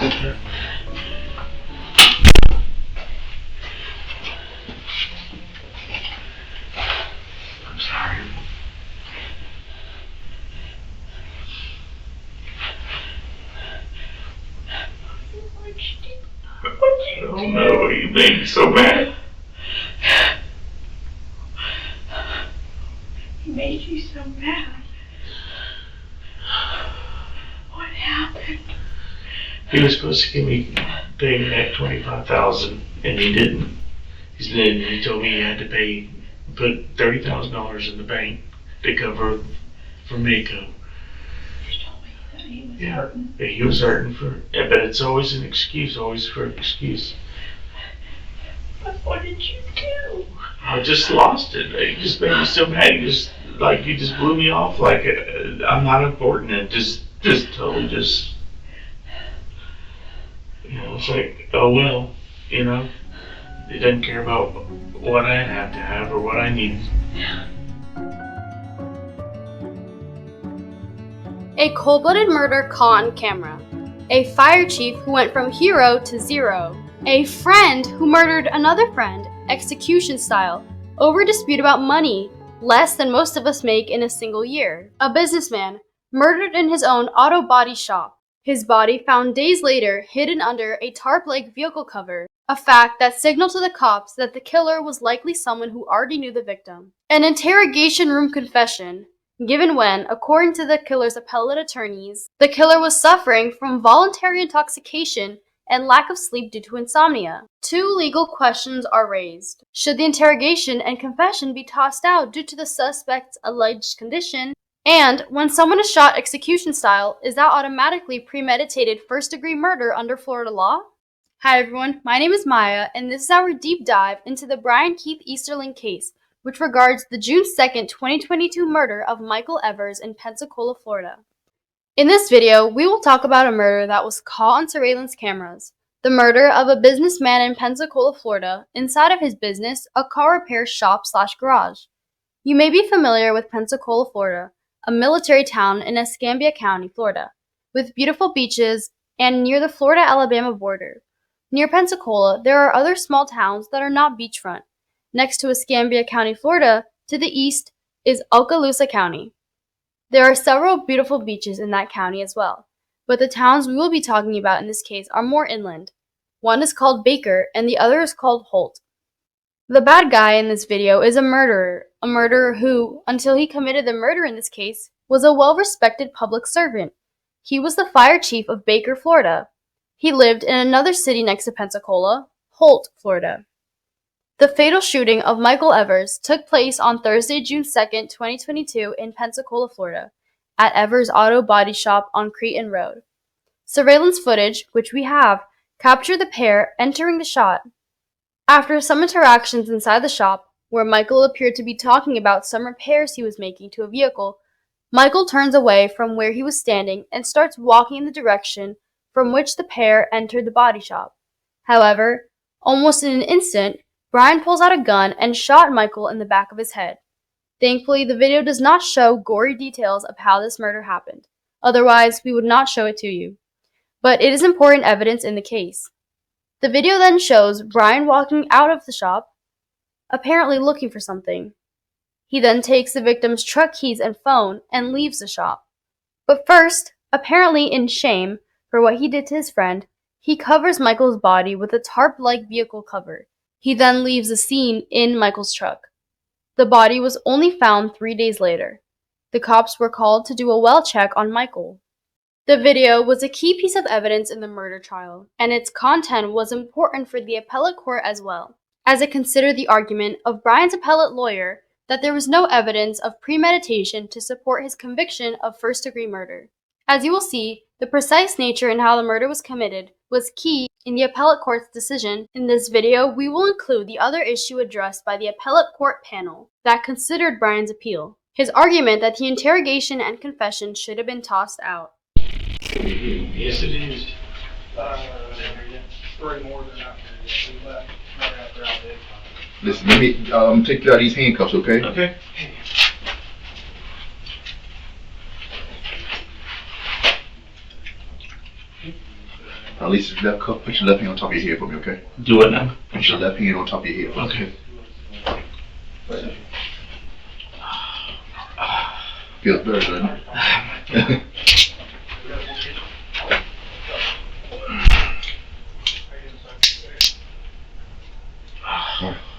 sit there. I'm sorry. Oh no, you made me so mad. He made you so mad. What happened? He was supposed to pay me that $25,000, and he didn't. He told me he had to put $30,000 in the bank to cover for Mako. You told me that he was hurting. Yeah, he was hurting but it's always an excuse, always for an excuse. But what did you do? I just lost it. It just made me so mad. You just blew me off like I'm not important, and just totally just. It's like, oh well, he doesn't care about what I have to have or what I need. A cold-blooded murder caught on camera. A fire chief who went from hero to zero. A friend who murdered another friend, execution style, over a dispute about money, less than most of us make in a single year. A businessman murdered in his own auto body shop. His body found days later hidden under a tarp-like vehicle cover, a fact that signaled to the cops that the killer was likely someone who already knew the victim. An interrogation room confession, given when, according to the killer's appellate attorneys, the killer was suffering from voluntary intoxication and lack of sleep due to insomnia. Two legal questions are raised. Should the interrogation and confession be tossed out due to the suspect's alleged condition? And when someone is shot execution style, is that automatically premeditated first-degree murder under Florida law? Hi everyone, my name is Maya, and this is our deep dive into the Brian Keith Easterling case, which regards the June 2nd, 2022 murder of Michael Evers in Pensacola, Florida. In this video, we will talk about a murder that was caught on surveillance cameras. The murder of a businessman in Pensacola, Florida, inside of his business, a car repair shop/garage. You may be familiar with Pensacola, Florida, a military town in Escambia County, Florida, with beautiful beaches and near the Florida-Alabama border. Near Pensacola, there are other small towns that are not beachfront. Next to Escambia County, Florida, to the east is Okaloosa County. There are several beautiful beaches in that county as well, but the towns we will be talking about in this case are more inland. One is called Baker and the other is called Holt. The bad guy in this video is a murderer who, until he committed the murder in this case, was a well-respected public servant. He was the fire chief of Baker, Florida. He lived in another city next to Pensacola, Holt, Florida. The fatal shooting of Michael Evers took place on Thursday, June 2nd, 2022 in Pensacola, Florida, at Evers Auto Body Shop on Creighton Road. Surveillance footage, which we have, captured the pair entering the shop. After some interactions inside the shop, where Michael appeared to be talking about some repairs he was making to a vehicle, Michael turns away from where he was standing and starts walking in the direction from which the pair entered the body shop. However, almost in an instant, Brian pulls out a gun and shot Michael in the back of his head. Thankfully, the video does not show gory details of how this murder happened. Otherwise, we would not show it to you. But it is important evidence in the case. The video then shows Brian walking out of the shop, apparently looking for something. He then takes the victim's truck keys and phone and leaves the shop. But first, apparently in shame for what he did to his friend, he covers Michael's body with a tarp-like vehicle cover. He then leaves the scene in Michael's truck. The body was only found 3 days later. The cops were called to do a well check on Michael. The video was a key piece of evidence in the murder trial, and its content was important for the appellate court as well, as it considered the argument of Brian's appellate lawyer that there was no evidence of premeditation to support his conviction of first-degree murder. As you will see, the precise nature and how the murder was committed was key in the appellate court's decision. In this video, we will include the other issue addressed by the appellate court panel that considered Brian's appeal, his argument that the interrogation and confession should have been tossed out. Yes, it is. 3 more than after we left right after I did. Listen, let me take you out of these handcuffs, okay? Okay. Now least your left cup. Put your left hand on top of your head for me, okay? Do what now? Put your left hand on top of your head. Okay. Feels better, doesn't it?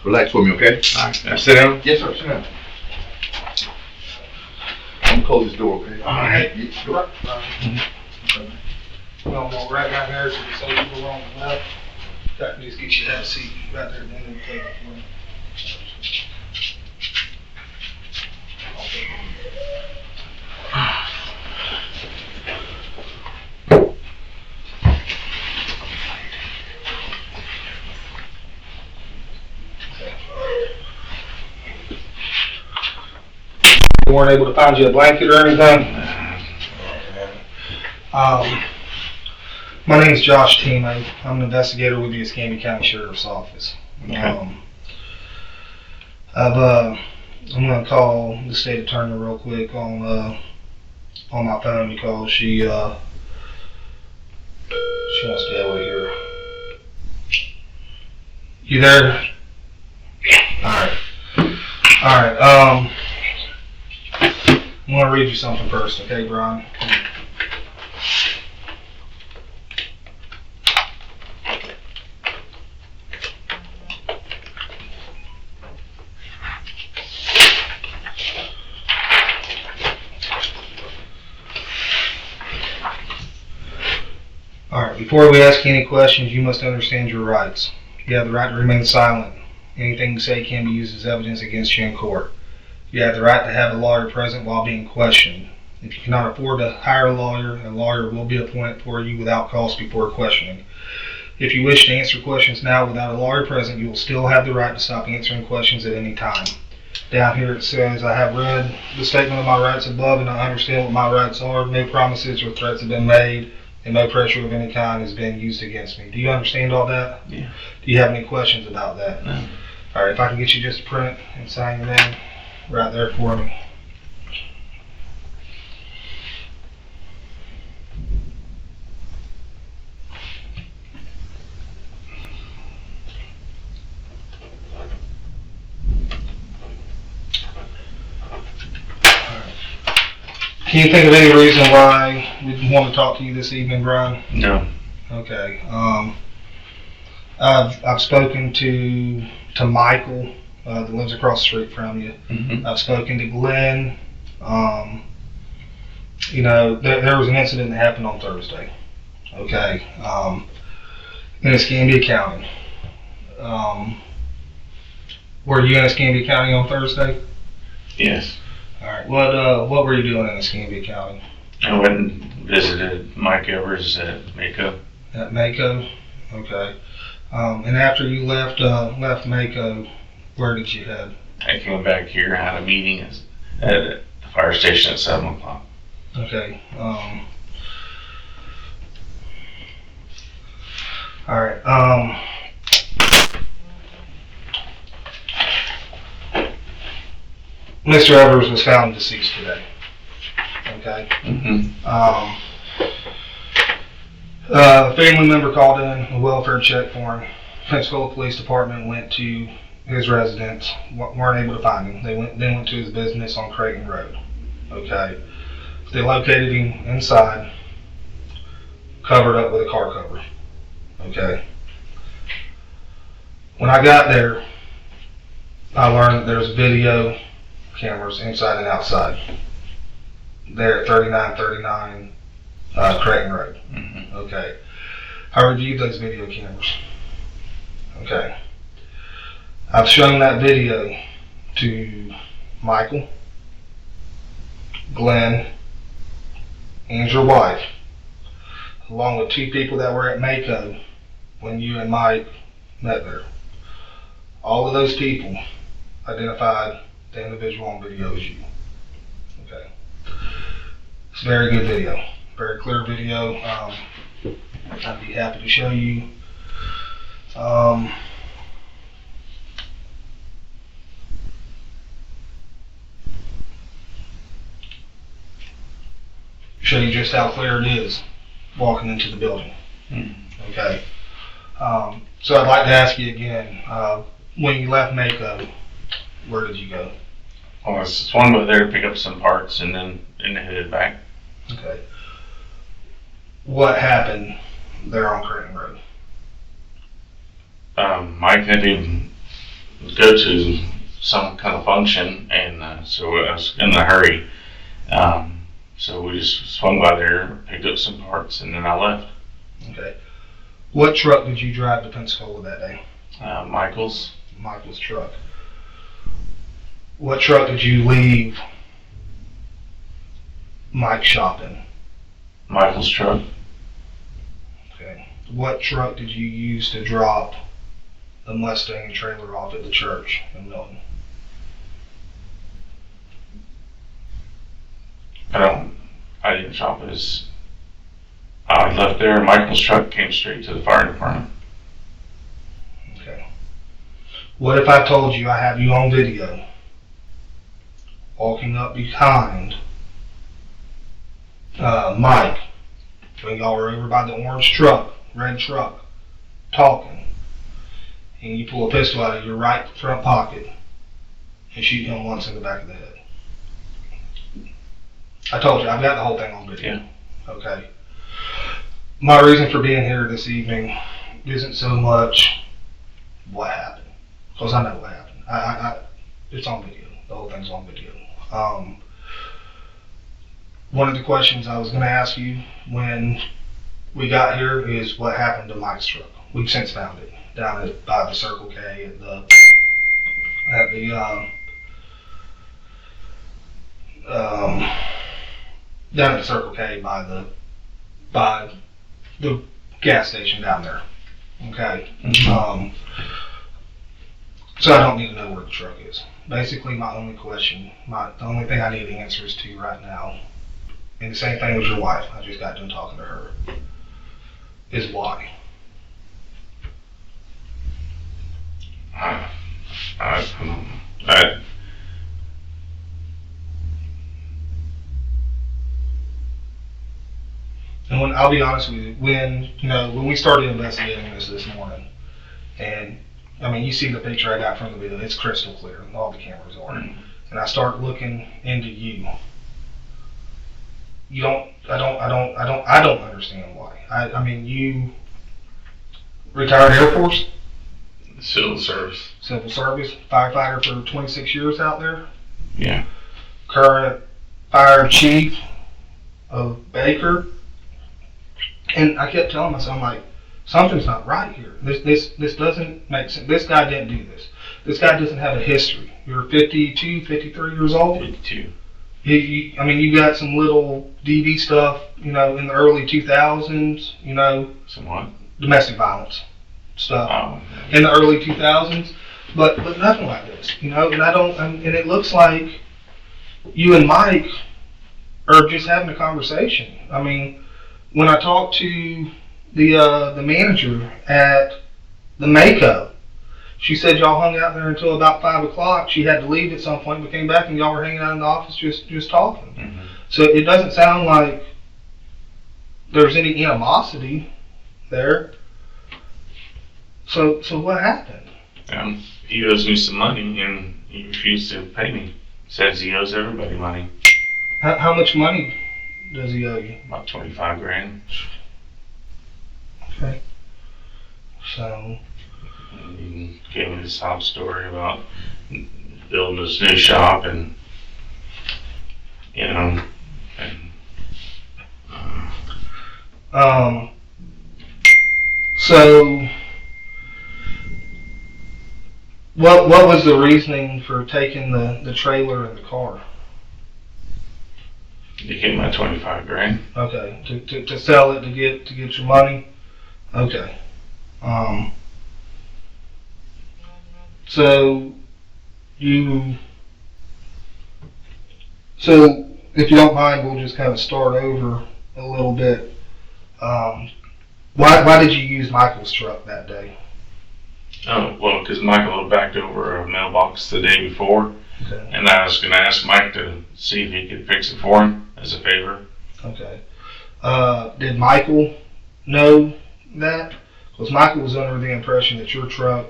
Relax for me, okay? Alright, now sit down. Yes, sir. Sit down. I'm gonna close this door, okay? Alright. Yeah, go. Well, I'm right down there, so the same people on the left. That needs to get you that seat right there at the end of the table for me. You weren't able to find you a blanket or anything? My name's Josh Timo. I'm an investigator with the Escambia County Sheriff's Office. Okay. I'm gonna call the state attorney real quick on my phone because she wants to be able to hear. You there? Alright. I'm gonna read you something first, okay, Brian? Alright, before we ask you any questions, you must understand your rights. You have the right to remain silent. Anything you say can be used as evidence against you in court. You have the right to have a lawyer present while being questioned. If you cannot afford to hire a lawyer will be appointed for you without cost before questioning. If you wish to answer questions now without a lawyer present, you will still have the right to stop answering questions at any time. Down here it says, I have read the statement of my rights above and I understand what my rights are. No promises or threats have been made and no pressure of any kind has been used against me. Do you understand all that? Yeah. Do you have any questions about that? No. Alright, if I can get you just to print and sign your name right there for me. Can you think of any reason why we want to talk to you this evening, Brian? No. Okay. I've spoken to Michael that lives across the street from you. Mm-hmm. I've spoken to Glenn. There was an incident that happened on Thursday. Okay. In Escambia County. Were you in Escambia County on Thursday? Yes. All right. What were you doing in Escambia County? I went and visited Mike Evers at Mako. At Mako. Okay. And after you left Mako, where did you head? I came back here, had a meeting at the fire station at 7 o'clock. Okay. All right. Mr. Evers was found deceased today. Okay. Mm-hmm. A family member called in a welfare check for him. Pensacola Police Department went to his residence, weren't able to find him. They went to his business on Creighton Road. Okay. They located him inside, covered up with a car cover. Okay. When I got there, I learned that there's video cameras inside and outside. There at 3939 Creighton Road. Mm-hmm. Okay. I reviewed those video cameras. Okay. I've shown that video to Michael, Glenn, and your wife, along with 2 people that were at Mako when you and Mike met there. All of those people identified the individual on video as you. Okay. It's a very good video. Very clear video. I'd be happy to show you. Show you just how clear it is walking into the building. Mm. Okay. So I'd like to ask you again, when you left Mako, where did you go? I was swung by there to pick up some parts and then headed back. Okay. What happened there on Creighton Road? Mike had to go to some kind of function, and so I was in a hurry. So we just swung by there, picked up some parts, and then I left. Okay. What truck did you drive to Pensacola that day? Michael's. Michael's truck. What truck did you leave Mike's shop in? Michael's truck. Okay. What truck did you use to drop the Mustang and trailer off at the church in Milton? I didn't shop his. I left there, and Michael's truck came straight to the fire department. Okay. What if I told you I have you on video walking up behind Mike when y'all were over by the orange truck, red truck, talking, and you pull a pistol out of your right front pocket and shoot him once in the back of the head? I told you, I've got the whole thing on video. Yeah. Okay. My reason for being here this evening isn't so much what happened, because I know what happened. It's on video. The whole thing's on video. One of the questions I was going to ask you when we got here is what happened to Mike's truck. We've since found it down by the Circle K down at the Circle K by the gas station down there. Okay. Mm-hmm. So I don't need to know where the truck is. Basically, my only question, the only thing I need answers to right now, and the same thing with your wife, I just got done talking to her, is why. And when I'll be honest with you, when we started investigating this morning, and I mean, you see the picture I got from the video, it's crystal clear, all the cameras are. And I start looking into you. I don't understand why. I mean, you retired Air Force? Civil service. Civil service, firefighter for 26 years out there. Yeah. Current fire chief of Baker. And I kept telling myself, I'm like, something's not right here. This doesn't make sense. This guy didn't do this. This guy doesn't have a history. You're 52, 53 years old. 52. I mean, you got some little DV stuff, in the early 2000s, Somewhat. domestic violence stuff Oh. in the early 2000s, but nothing like this, and and it looks like you and Mike are just having a conversation. I mean, when I talked to the manager at the Mako, she said y'all hung out there until about 5 o'clock. She had to leave at some point, but came back and y'all were hanging out in the office just talking. Mm-hmm. So it doesn't sound like there's any animosity there. So what happened? He owes me some money and he refused to pay me. Says he owes everybody money. How much money does he owe you? About 25 grand. Okay. So. He gave me this sob story about building this new shop and, So, what was the reasoning for taking the trailer and the car? to get my 25 grand. Okay, to sell it to get your money. Okay. So if you don't mind, we'll just kind of start over a little bit. Why did you use Michael's truck that day? Oh, well, because Michael had backed over a mailbox the day before, Okay. and I was going to ask Mike to see if he could fix it for him as a favor. Okay. Did Michael know that? Because Michael was under the impression that your truck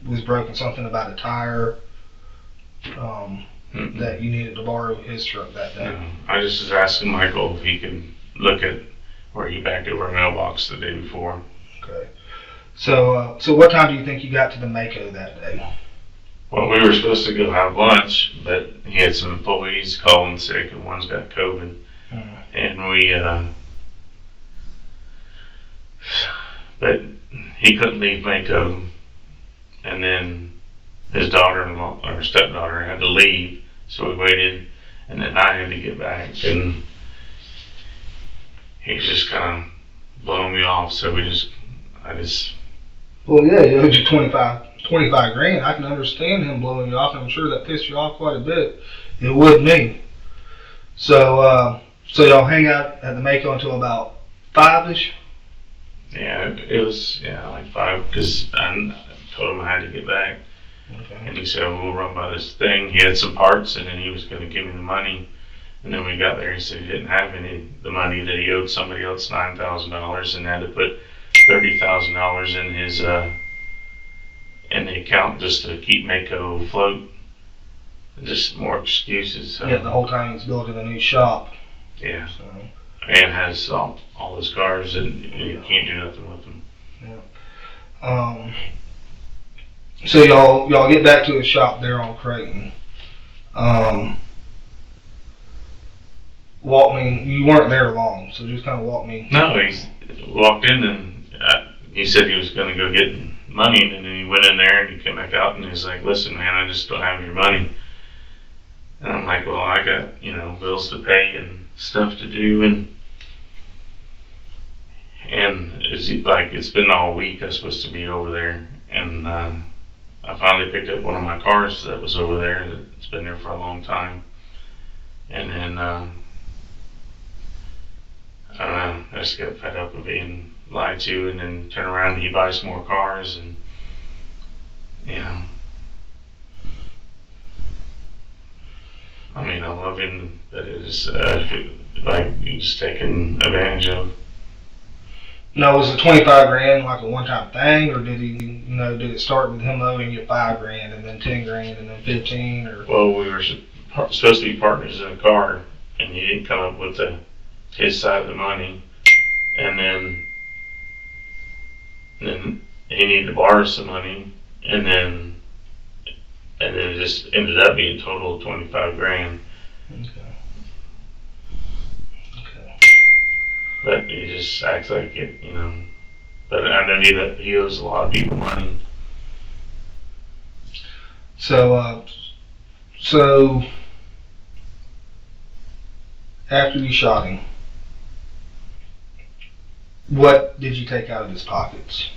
was broken, something about a tire, that you needed to borrow his truck that day. No, I just was asking Michael if he could look at where he backed over a mailbox the day before. Okay. So what time do you think you got to the Mako that day? Well, we were supposed to go have lunch, but he had some employees calling sick and one's got COVID. And we, but he couldn't leave Mako. And then his daughter-in-law, or stepdaughter, had to leave. So we waited, and then I had to get back. And he was just kind of blowing me off. So I just. Well, yeah, he owed you 25 grand. I can understand him blowing you off, and I'm sure that pissed you off quite a bit. It would me. So y'all hang out at the Mako until about 5-ish? Yeah, it was, like 5, because I told him I had to get back. Okay. And he said, we'll run by this thing. He had some parts, and then he was going to give me the money. And then we got there, he said he didn't have the money, that he owed somebody else $9,000 and had to put $30,000 in his in the account just to keep Mako afloat. Just more excuses. So. Yeah, the whole time he's building a new shop. Yeah. So. And has all his cars, and you can't do nothing with them. Yeah. So y'all get back to his shop there on Creighton. Walk me. You weren't there long, so just kind of walk me. No, he walked in and he said he was going to go get money, and then he went in there and he came back out and he's like, "Listen, man, I just don't have your money." And I'm like, "Well, I got bills to pay and stuff to do, and it's been all week. I was supposed to be over there, and I finally picked up one of my cars that was over there. It's been there for a long time, and then I don't know. I just got fed up of being lied to, and then turn around and he buys some more cars, and I mean, I love him, but it's he's taken advantage of. No, was the 25 grand like a one-time thing, or did did it start with him owing you 5 grand and then 10 grand and then 15, or? Well, we were supposed to be partners in a car, and he didn't come up with his side of the money, and then he needed to borrow some money, and then it just ended up being total of 25 grand. Okay. But he just acts like it, But I know he owes a lot of people money. So after you shot him, what did you take out of his pockets?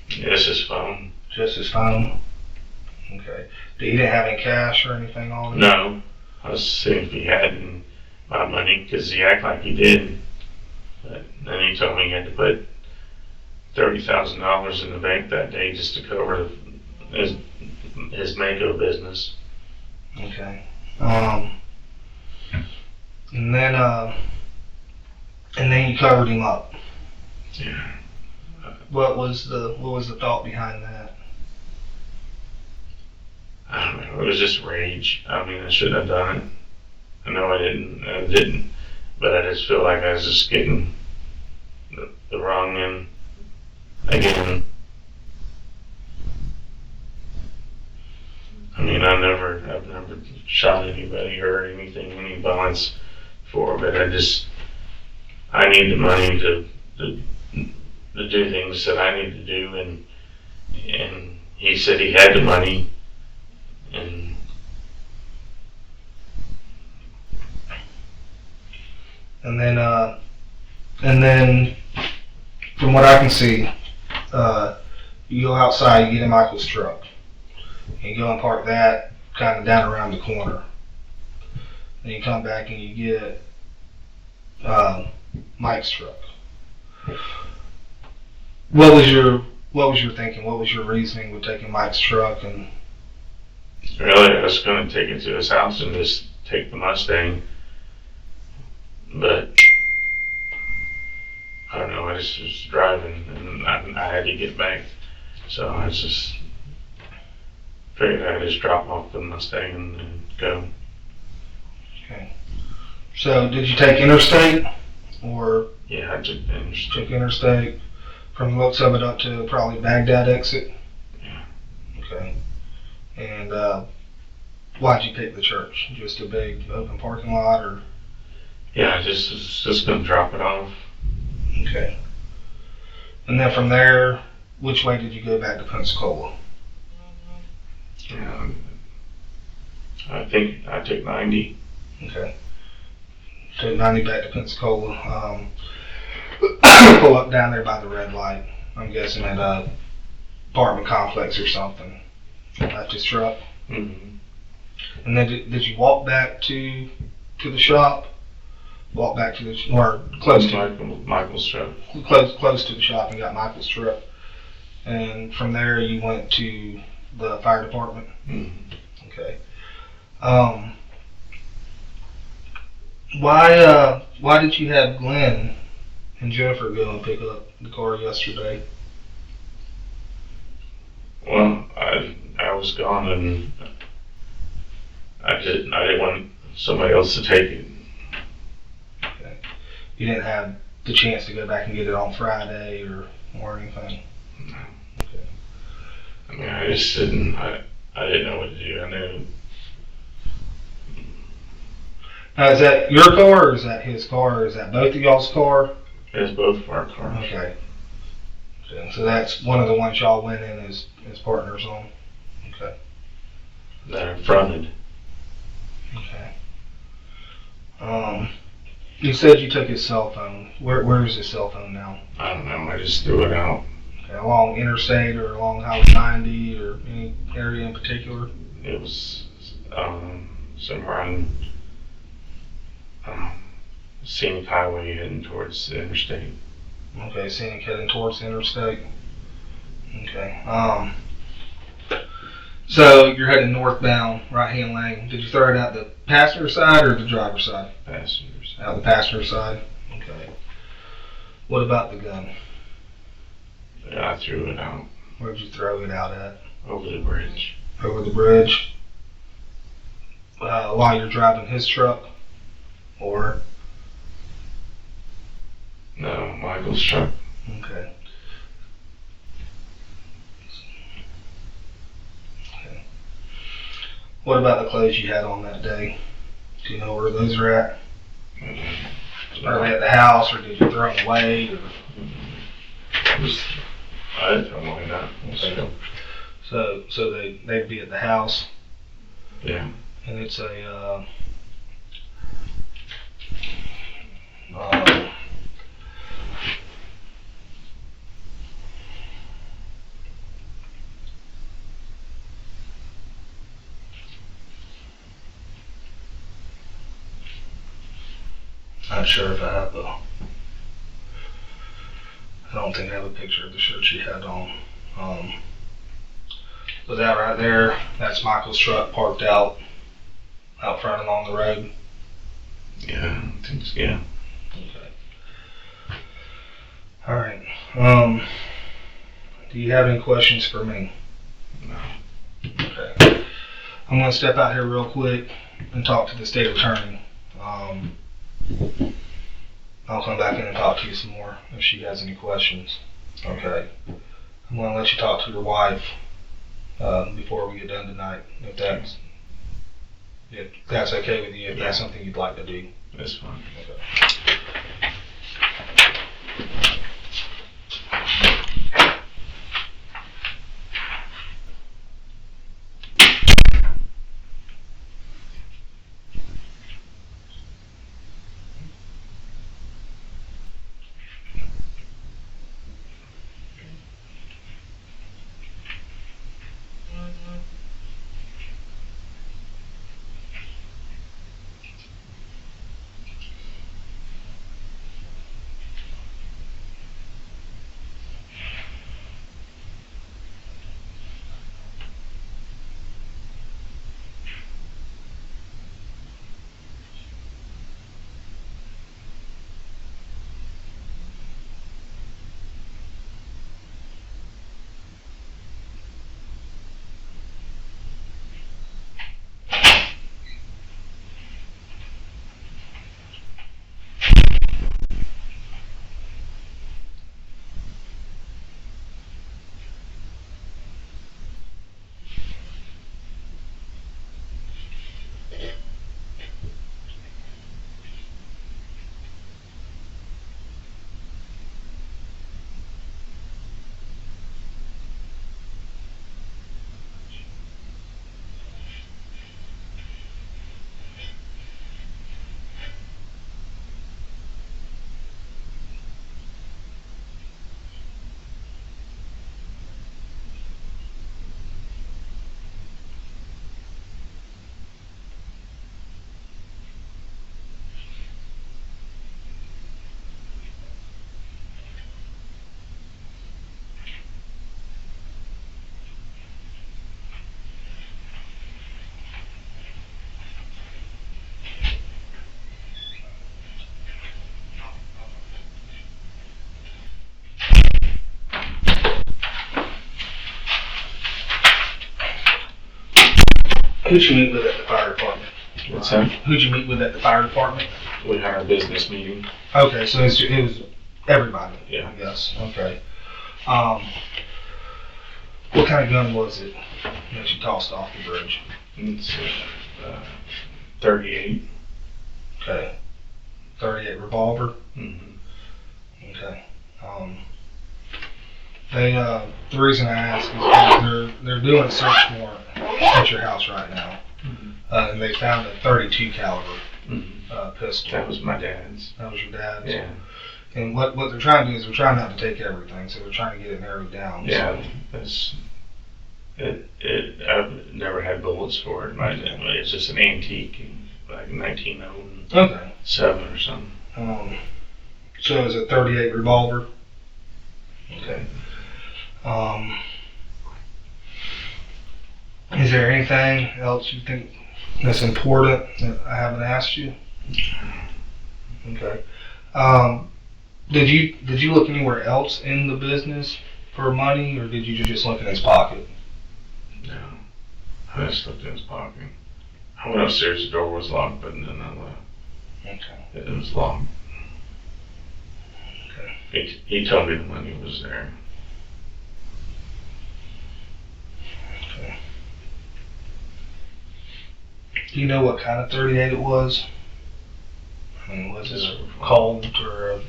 Just his phone. Just his phone? Okay. He didn't have any cash or anything on him? No. I was seeing if he had my money, because he acted like he did. But then he told me he had to put $30,000 in the bank that day just to cover his Mako business. Okay. And then you covered him up. Yeah. What was the thought behind that? I don't know. It was just rage. I mean, I shouldn't have done it. I know I didn't. But I just feel like I was just getting the wrong end again. I mean, I've never shot anybody or anything, any violence before, but I need the money to do things that I need to do, and he said he had the money, and then from what I can see, you go outside, you get in Michael's truck, and you go and park that kind of down around the corner. Then you come back and you get Mike's truck. What was your thinking? What was your reasoning with taking Mike's truck? And really, I was going to take it to his house and just take the Mustang, but I don't know, I just was driving and I had to get back. So I just figured I'd just drop off the Mustang and go. Okay. So did you take interstate or Yeah, I took the interstate. took interstate from the looks of it up to probably Baghdad exit? Yeah. Okay. And why'd you pick the church? Just a big open parking lot or? Yeah, I just was just gonna drop it off. Okay. And then from there, which way did you go back to Pensacola? Yeah. I think I took 90. Okay. Took 90 back to Pensacola. Pull up down there by the red light. I'm guessing at a apartment complex or something. Left his truck. Mm-hmm. And then did you walk back to the shop? Walk back to the or close to Michael's truck. close to the shop and got Michael's truck. And from there you went to the fire department. Mm-hmm. Okay. Why did you have Glenn and Jennifer go and pick up the car yesterday? Well, I was gone and I didn't want somebody else to take it. Okay. You didn't have the chance to go back and get it on Friday or anything? No. Okay. I mean, I just didn't. I didn't know what to do. I knew. Now, is that your car or is that his car or is that both of y'all's car? It was both of our cars. Okay. So that's one of the ones y'all went in as partners on? Okay. That are fronted. Okay. You said you took his cell phone. Where is his cell phone now? I don't know. I just threw it out. Okay, along interstate or along Highway 90 or any area in particular? It was somewhere on scenic highway heading towards the interstate. Okay, scenic heading towards the interstate. Okay. So you're heading northbound, right-hand lane. Did you throw it out the passenger side or the driver's side? Passengers. Out the passenger side. Okay. What about the gun? Yeah, I threw it out Where'd you throw it out at? over the bridge. Over the bridge. While you're driving his truck, or No, Michael's truck. okay. What about the clothes you had on that day? Do you know where those are at? Are they at the house, or did you throw them away? Or? I didn't throw them away now. Okay. So they'd be at the house, Yeah. and it's a not sure if I have I don't think I have a picture of the shirt she had on. But that right there, that's Michael's truck parked out front along the road. Yeah, I think so, yeah. Okay. All right. Do you have any questions for me? No. Okay. I'm going to step out here real quick and talk to the state attorney. I'll come back in and talk to you some more if she has any questions. Okay. I'm going to let you talk to your wife before we get done tonight, if that's okay with you, if that's something you'd like to do. That's fine. Okay. Who'd you meet with at the fire department? What's that? Who'd you meet with at the fire department? We had our business meeting. Okay, so it was everybody. Yeah. I guess. Okay. What kind of gun was it that you tossed off the bridge? It's 38. Okay. 38 revolver. Mm-hmm. Okay. The reason I ask is because they're doing a search warrant at your house right now, and they found a 32 caliber pistol. That was my dad's. That was your dad's. Yeah. And what they're trying to do is they're trying not to take everything, so they're trying to get it narrowed down. Yeah. I've never had bullets for it. It's just an antique, like 1907 Okay. or something. So it's a 38 revolver. Okay. Is there anything else you think that's important that I haven't asked you? Okay. Did you look anywhere else in the business for money, or did you just look in his pocket? No. I just looked in his pocket. I went upstairs, the door was locked, but then I left. Okay. It was locked. Okay. He told me the money was there. Okay. Do you know what kind of 38 it was? I mean, was it a Colt or a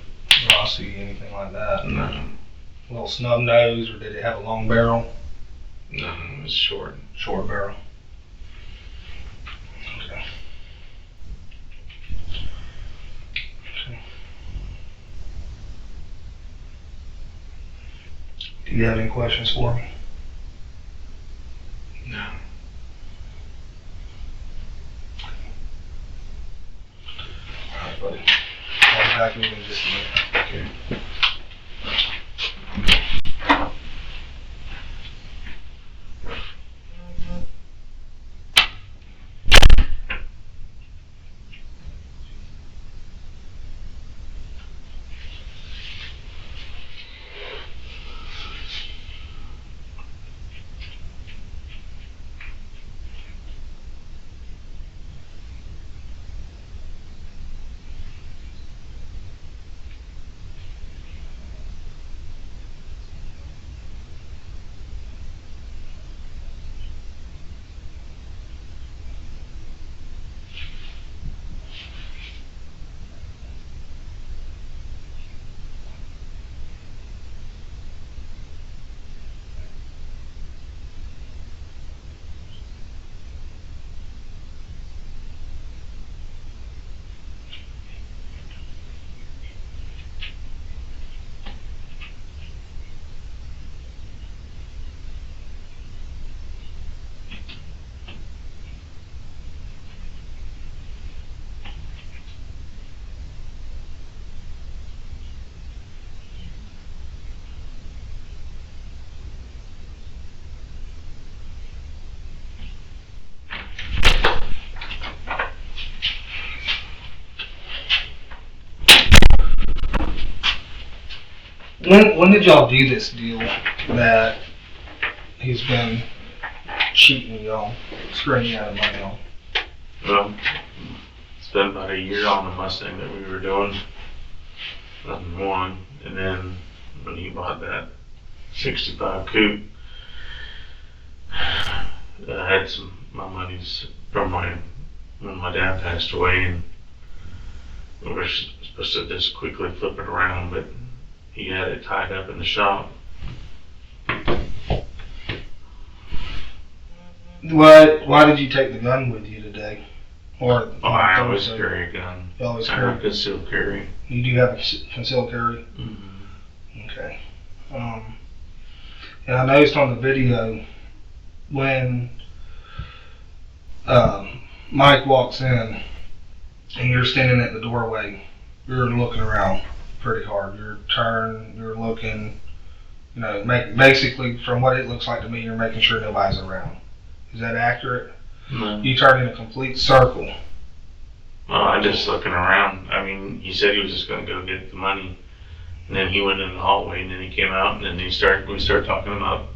Rossi, anything like that? No. A little snub nose, or did it have a long barrel? No, it was short. Short barrel. Okay. Okay. Do you have any questions for me? No. Alright, buddy. I'll be back with you in just a minute. Okay. When did y'all do this deal that he's been cheating y'all, screwing you out of money on? Well, it's been about a year on the Mustang that we were doing. Nothing wrong. And then when he bought that 65 coupe, I had my monies from when my dad passed away, and we were supposed to just quickly flip it around, but he had it tied up in the shop. Why did you take the gun with you today? Or I always carry a gun. You always I carry? have concealed carry. You do have a concealed carry? Mm-hmm. Okay. And I noticed on the video when Mike walks in and you're standing at the doorway, you're looking around pretty hard. You're turning, you're looking, basically from what it looks like to me, you're making sure nobody's around. Is that accurate? No. You turned in a complete circle. Well, I'm just looking around. I mean, he said he was just going to go get the money, and then he went in the hallway, and then he came out, and then we started talking about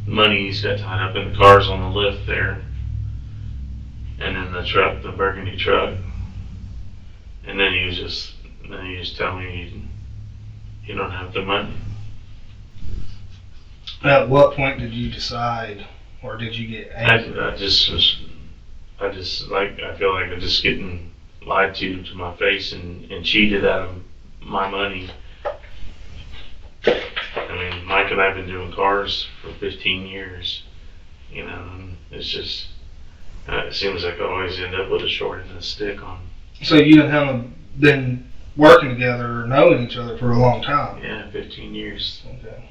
money he's got tied up in the cars on the lift there. And then the truck, the burgundy truck. And then he was just telling me you don't have the money. At what point did you decide, or did you get angry? I feel like I'm just getting lied to my face and cheated out of my money. I mean, Mike and I have been doing cars for 15 years, you know, and it's just, it seems like I always end up with a short end of the stick on. So you and him have been working together or knowing each other for a long time? Yeah, 15 years. Okay.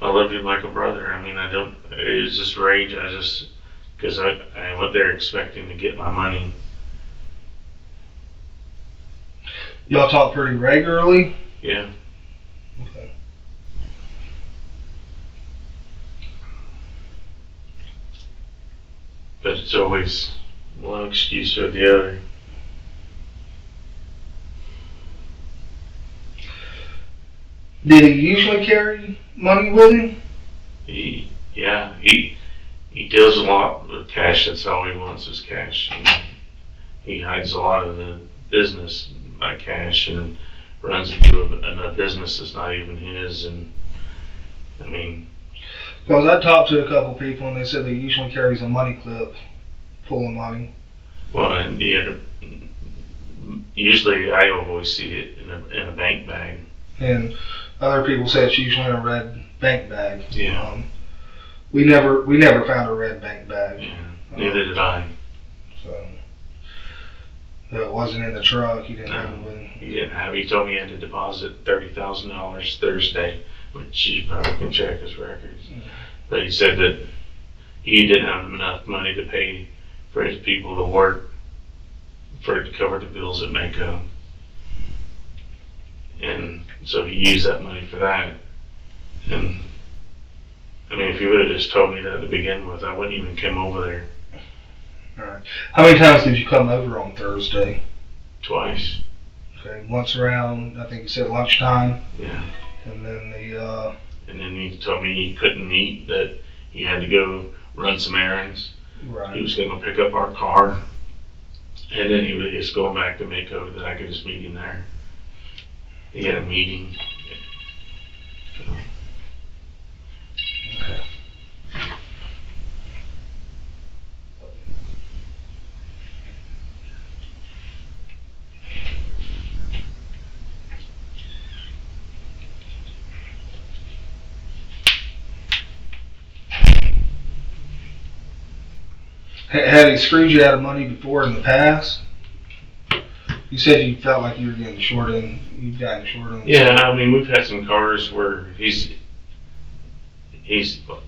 I love you like a brother. I mean, it was just rage. Because I went there expecting to get my money. Y'all talk pretty regularly? Yeah. Okay. But it's always one excuse or the other. Did he usually carry money with him? He deals a lot with cash. That's all he wants is cash. And he hides a lot of the business by cash and runs into a business that's not even his. And I mean, Because I talked to a couple people and they said he usually carries a money clip full of money. well, and usually I always see it in a bank bag. And other people say it's usually in a red bank bag. Yeah. We never found a red bank bag. Yeah. Neither did I. So it wasn't in the truck. He didn't have it with him. He didn't have. He told me he had to deposit $30,000 Thursday, which you probably can check his records. But he said that he didn't have enough money to pay for his people to work for it to cover the bills at Mako. And so he used that money for that. And I mean, if he would have just told me that to begin with, I wouldn't even come over there. Alright. How many times did you come over on Thursday? Twice. Okay, once around, I think you said lunchtime. Yeah. And then And then he told me he couldn't eat, that he had to go run some errands. He right. was going to pick up our car. And then he was just going back to Mako, that I could just meet him there. He had a meeting. Okay. Had he screwed you out of money before in the past? You said you felt like you were getting short end. You've gotten short end. Yeah, I mean, we've had some cars where he's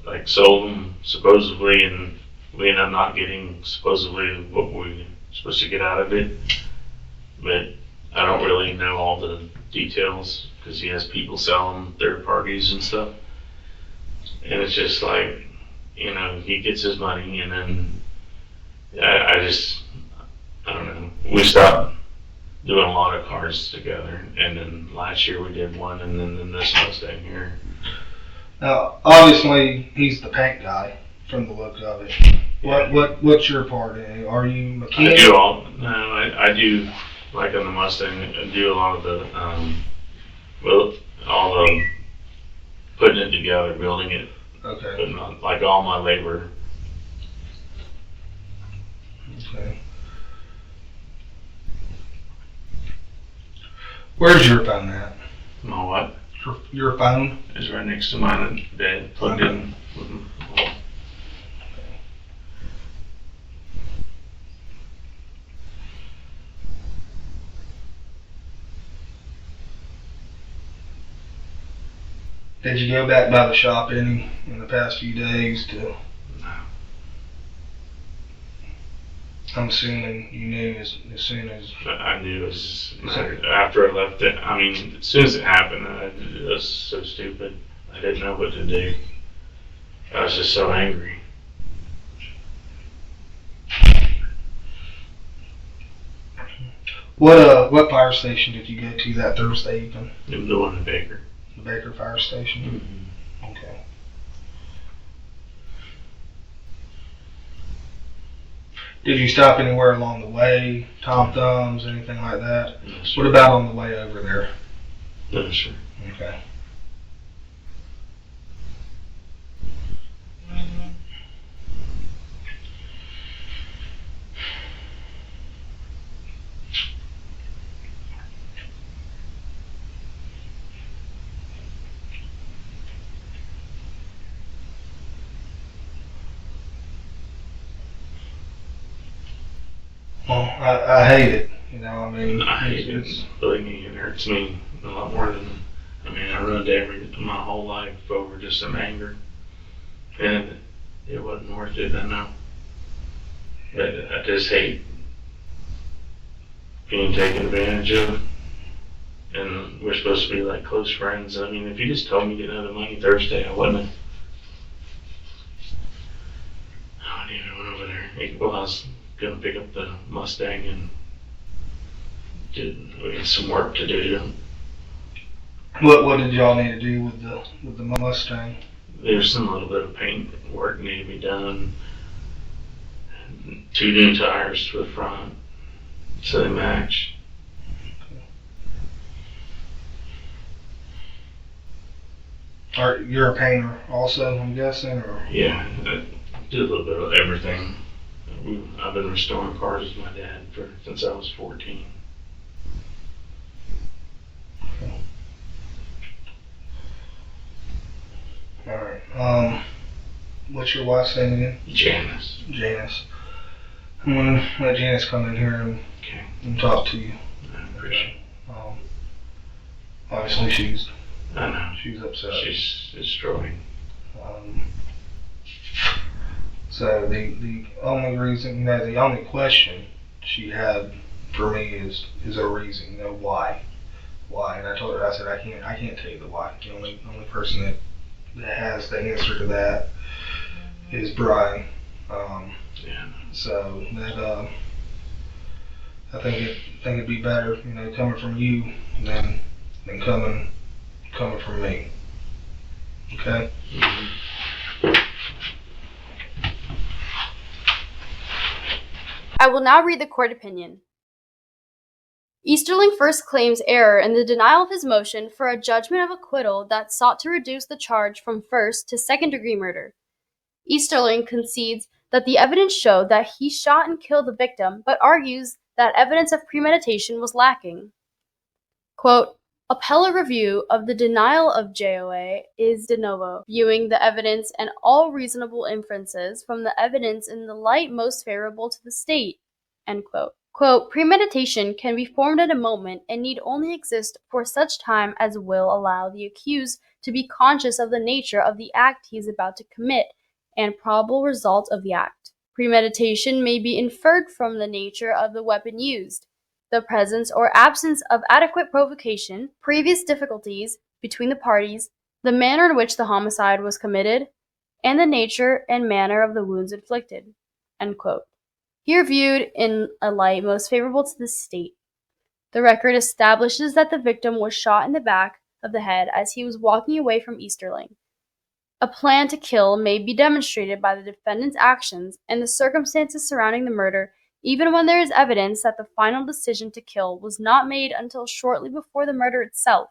like sold them supposedly, and we end up not getting supposedly what we're supposed to get out of it. But I don't really know all the details because he has people sell them, third parties and stuff. And it's just like, you know, he gets his money and then I don't know. We stopped doing a lot of cars together, and then last year we did one, and then this Mustang here. Now, obviously, he's the paint guy from the look of it. Yeah. What's your part in it? Are you I mechanic? do I do, like on the Mustang, I do a lot of the, all the putting it together, building it, Okay. putting on, like all my labor. Okay. Where's your phone at? My what? Your phone? Is right next to mine in bed, plugged in with my wall. Did you go back by the shop any in the past few days to? No. I'm assuming you knew as soon as. But I knew it was just a matter, after I left it. I mean, as soon as it happened, it was so stupid. I didn't know what to do. I was just so angry. What fire station did you go to that Thursday evening? The one in Baker. The Baker Fire Station. Mm-hmm. Okay. Did you stop anywhere along the way? Tom Thumbs, anything like that? No, What sir. about on the way over there? No, sir. Okay. Well, I hate it. You know, I mean, I hate it. Believe me, it hurts me a lot more than, I mean, I run to my whole life over just some anger. And it wasn't worth it, I know. But I just hate being taken advantage of. And we're supposed to be like close friends. I mean, if you just told me to get another money Thursday, I wouldn't have. I wouldn't even went over there. Well, I was gonna pick up the Mustang and we had some work to do. what did y'all need to do with the Mustang? There's some little bit of paint work needed to be done. 2 new tires for the front, so they match. You're a painter also, I'm guessing, or? Yeah, I do a little bit of everything. I've been restoring cars with my dad since I was 14. Alright, what's your wife's name again? Janice. Janice. I'm gonna let Janice come in here Okay, and talk to you. I appreciate it. Obviously she's I know. upset. She's destroyed. So the only reason, the only question she had for me is a reason, why. Why? And I told her, I said, I can't tell you the why. The only person that has the answer to that is Brian. Yeah. So that I think it'd be better, coming from you than coming from me. Okay? Mhm. I will now read the court opinion. Easterling first claims error in the denial of his motion for a judgment of acquittal that sought to reduce the charge from first to second-degree murder. Easterling concedes that the evidence showed that he shot and killed the victim, but argues that evidence of premeditation was lacking. Quote, appellate review of the denial of JOA is de novo, viewing the evidence and all reasonable inferences from the evidence in the light most favorable to the state. End quote. Quote, premeditation can be formed at a moment and need only exist for such time as will allow the accused to be conscious of the nature of the act he is about to commit and probable result of the act. Premeditation may be inferred from the nature of the weapon used, the presence or absence of adequate provocation, previous difficulties between the parties, the manner in which the homicide was committed, and the nature and manner of the wounds inflicted. End quote. Here viewed in a light most favorable to the state. The record establishes that the victim was shot in the back of the head as he was walking away from Easterling. A plan to kill may be demonstrated by the defendant's actions and the circumstances surrounding the murder, even when there is evidence that the final decision to kill was not made until shortly before the murder itself.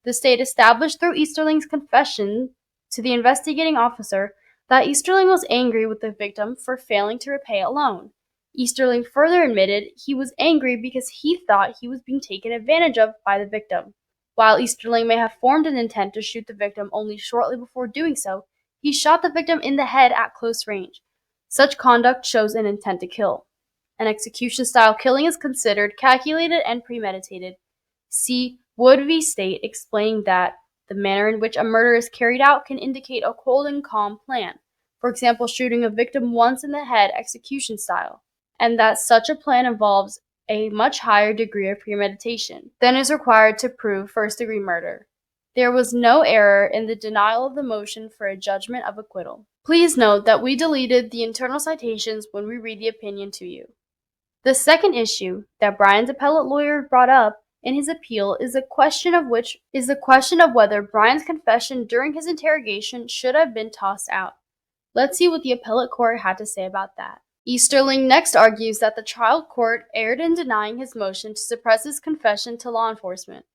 The state established through Easterling's confession to the investigating officer that Easterling was angry with the victim for failing to repay a loan. Easterling further admitted he was angry because he thought he was being taken advantage of by the victim. While Easterling may have formed an intent to shoot the victim only shortly before doing so, he shot the victim in the head at close range. Such conduct shows an intent to kill. An execution-style killing is considered calculated and premeditated. See Wood v. State explaining that the manner in which a murder is carried out can indicate a cold and calm plan, for example, shooting a victim once in the head execution-style, and that such a plan involves a much higher degree of premeditation than is required to prove first-degree murder. There was no error in the denial of the motion for a judgment of acquittal. Please note that we deleted the internal citations when we read the opinion to you. The second issue that Brian's appellate lawyer brought up in his appeal is the question of whether Brian's confession during his interrogation should have been tossed out. Let's see what the appellate court had to say about that. Easterling next argues that the trial court erred in denying his motion to suppress his confession to law enforcement.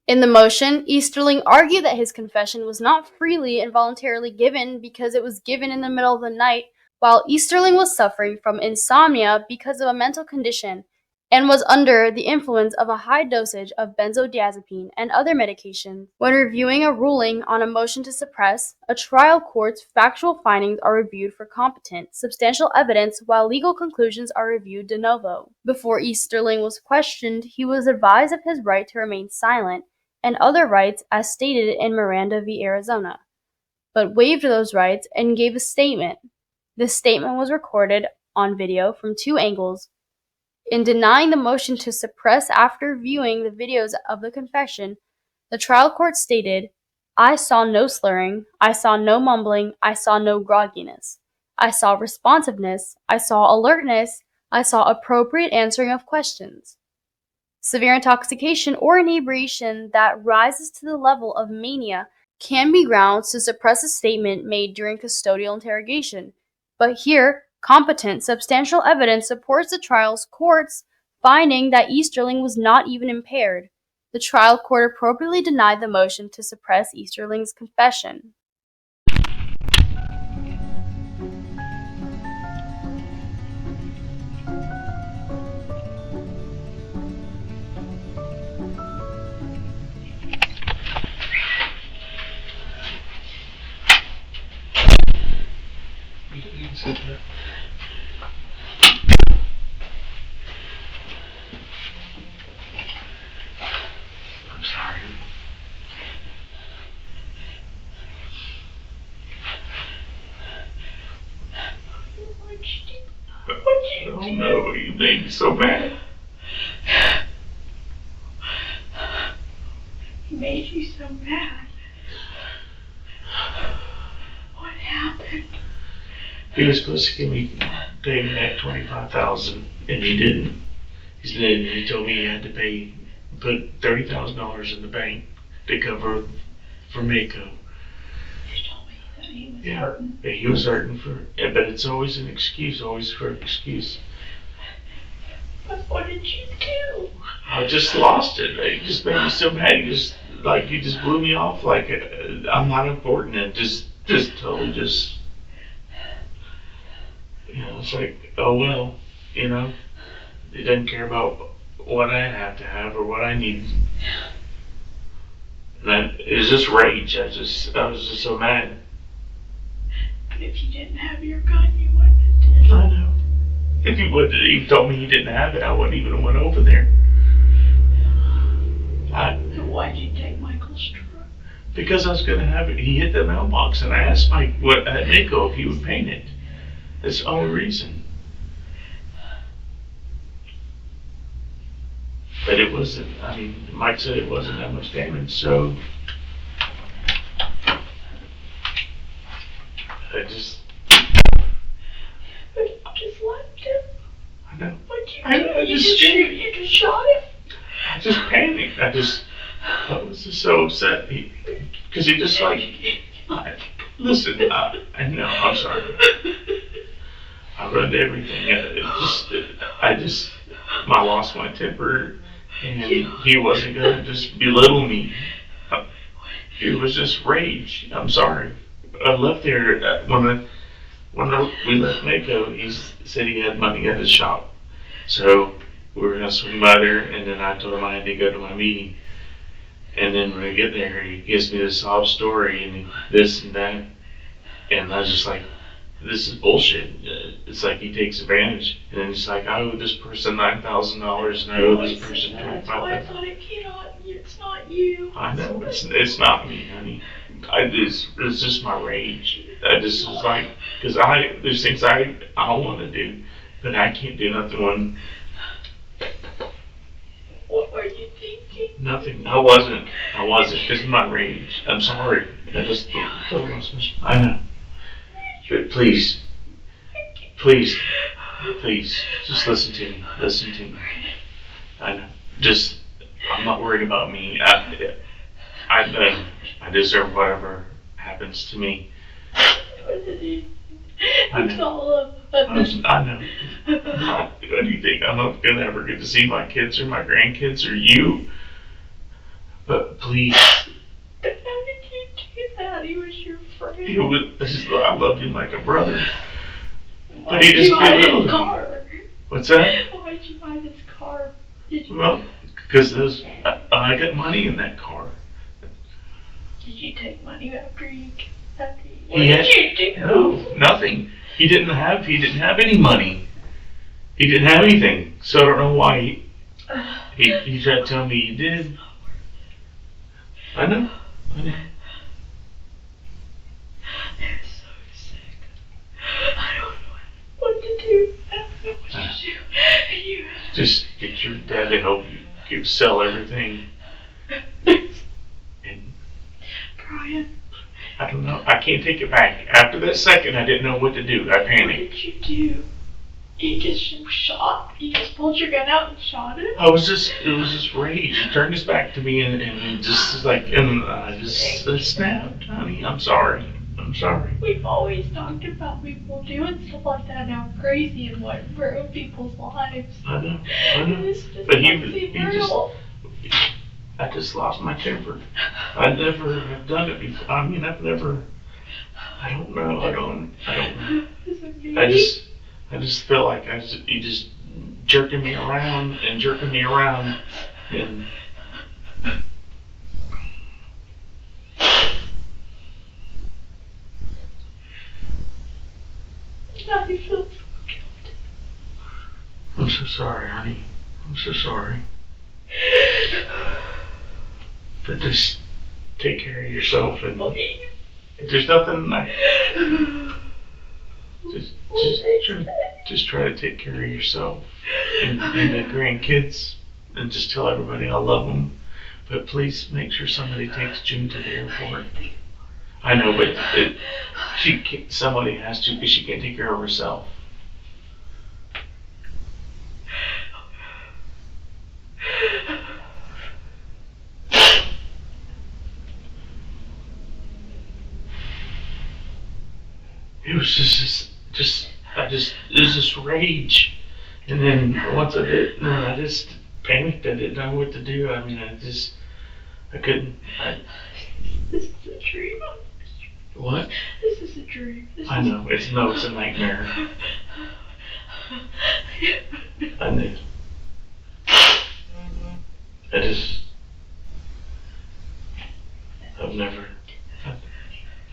In the motion, Easterling argued that his confession was not freely and voluntarily given because it was given in the middle of the night while Easterling was suffering from insomnia because of a mental condition and was under the influence of a high dosage of benzodiazepine and other medications. When reviewing a ruling on a motion to suppress, a trial court's factual findings are reviewed for competent, substantial evidence, while legal conclusions are reviewed de novo. Before Easterling was questioned, he was advised of his right to remain silent and other rights as stated in Miranda v. Arizona, but waived those rights and gave a statement. This statement was recorded on video from 2 angles. In denying the motion to suppress after viewing the videos of the confession, the trial court stated, "I saw no slurring, I saw no mumbling, I saw no grogginess. I saw responsiveness, I saw alertness, I saw appropriate answering of questions. Severe intoxication or inebriation that rises to the level of mania can be grounds to suppress a statement made during custodial interrogation, but here, competent, substantial evidence supports the trial court's finding that Easterling was not even impaired. The trial court appropriately denied the motion to suppress Easterling's confession." You can sit there. I'm sorry. Oh no, you made me so mad. He made you so mad. What happened? He was supposed to pay me that $25,000, and he didn't. He told me he had to put $30,000 in the bank to cover for Mako. You told me that he was Yeah, hurting. he was hurting but it's always an excuse, always for an excuse. But what did you do? I just lost it. It just made me so mad. You just blew me off like I'm not important, and just totally just. It's like, oh well, he doesn't care about what I have to have or what I need. And it was just rage. I was just so mad. But if you didn't have your gun, you wouldn't have did. I know. If he would have even told me he didn't have it, I wouldn't even have went over there. So why'd you take Michael's truck? Because I was gonna have it. He hit the mailbox, and I asked Nico if he would paint it. That's the only reason. But it wasn't, Mike said it wasn't that much damage, so I just. But you just left him. I know. What'd you I do? know, I You just just shot him? I just panicked. I was just so upset. Because he just listen, I know, I'm sorry. I ruined everything. I lost my temper, and he wasn't gonna just belittle me. It was just rage. I'm sorry. I left there when we left Mako. He said he had money at his shop, so we were gonna swing by there. And then I told him I had to go to my meeting. And then when I get there, he gives me this sob story and this and that, and I was just like, this is bullshit. It's like he takes advantage, and then he's like, I owe this person $9,000, and I owe this person That's why I thought it's not you. I know, it's not me, honey. It's just my rage. I just was like, because there's things I want to do, but I can't do nothing when. What were you thinking? Nothing. I wasn't. This is my rage. I'm sorry. I know. But please, just listen to me. I know. I'm not worried about me. I deserve whatever happens to me. It's all I know. What do you think? I'm not gonna ever get to see my kids or my grandkids or you? But please, But how did you do that? He was your friend. I loved him like a brother. Why'd he just you hide couldn't his help car? What's that? Why'd you hide his car? Did you, Well, because I got money in that car. did you take money after you? What He had- did you do? No, nothing. He didn't have any money. He didn't have anything. So I don't know why he tried to tell me he did. I know. I'm so sick. I don't know what to do. I don't know what to do. And you. Just get your dad to help you sell everything. And Brian, I don't know. I can't take it back. After that second, I didn't know what to do. I what panicked. did you do? You just shot. You just pulled your gun out and shot him. It was just rage. He turned his back to me and just like, and I just snapped. Honey, I'm sorry. I'm sorry. We've always talked about people doing stuff like that and how crazy and what ruined people's lives. I know. This just But he makes me just- real. I just lost my temper. I never have done it before. I mean, I've never. I don't know. I don't know. Is it me? I just feel like you just jerking me around and jerking me around and. Now you feel so guilty. I'm so sorry, honey. I'm so sorry. But just take care of yourself and there's nothing just try to take care of yourself and the grandkids and just tell everybody I love them. But please make sure somebody takes June to the airport. I know, but somebody has to because she can't take care of herself. It was it was just rage. And then once I did, I just panicked. I didn't know what to do. I mean, I couldn't. This is a dream. What? This is a dream. I know. It's a nightmare. I knew. I've never.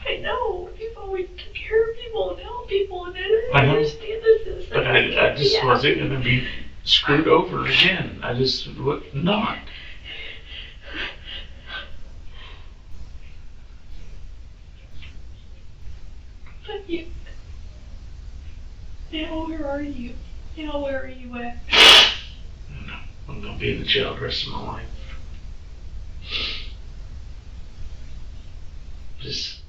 I know. You've always took care of people and helped people, and I don't I know. understand this. But I just wasn't going to be screwed over again. I just would not. But you. Now where are you? Now where are you at? I'm going to be in the jail the rest of my life. Just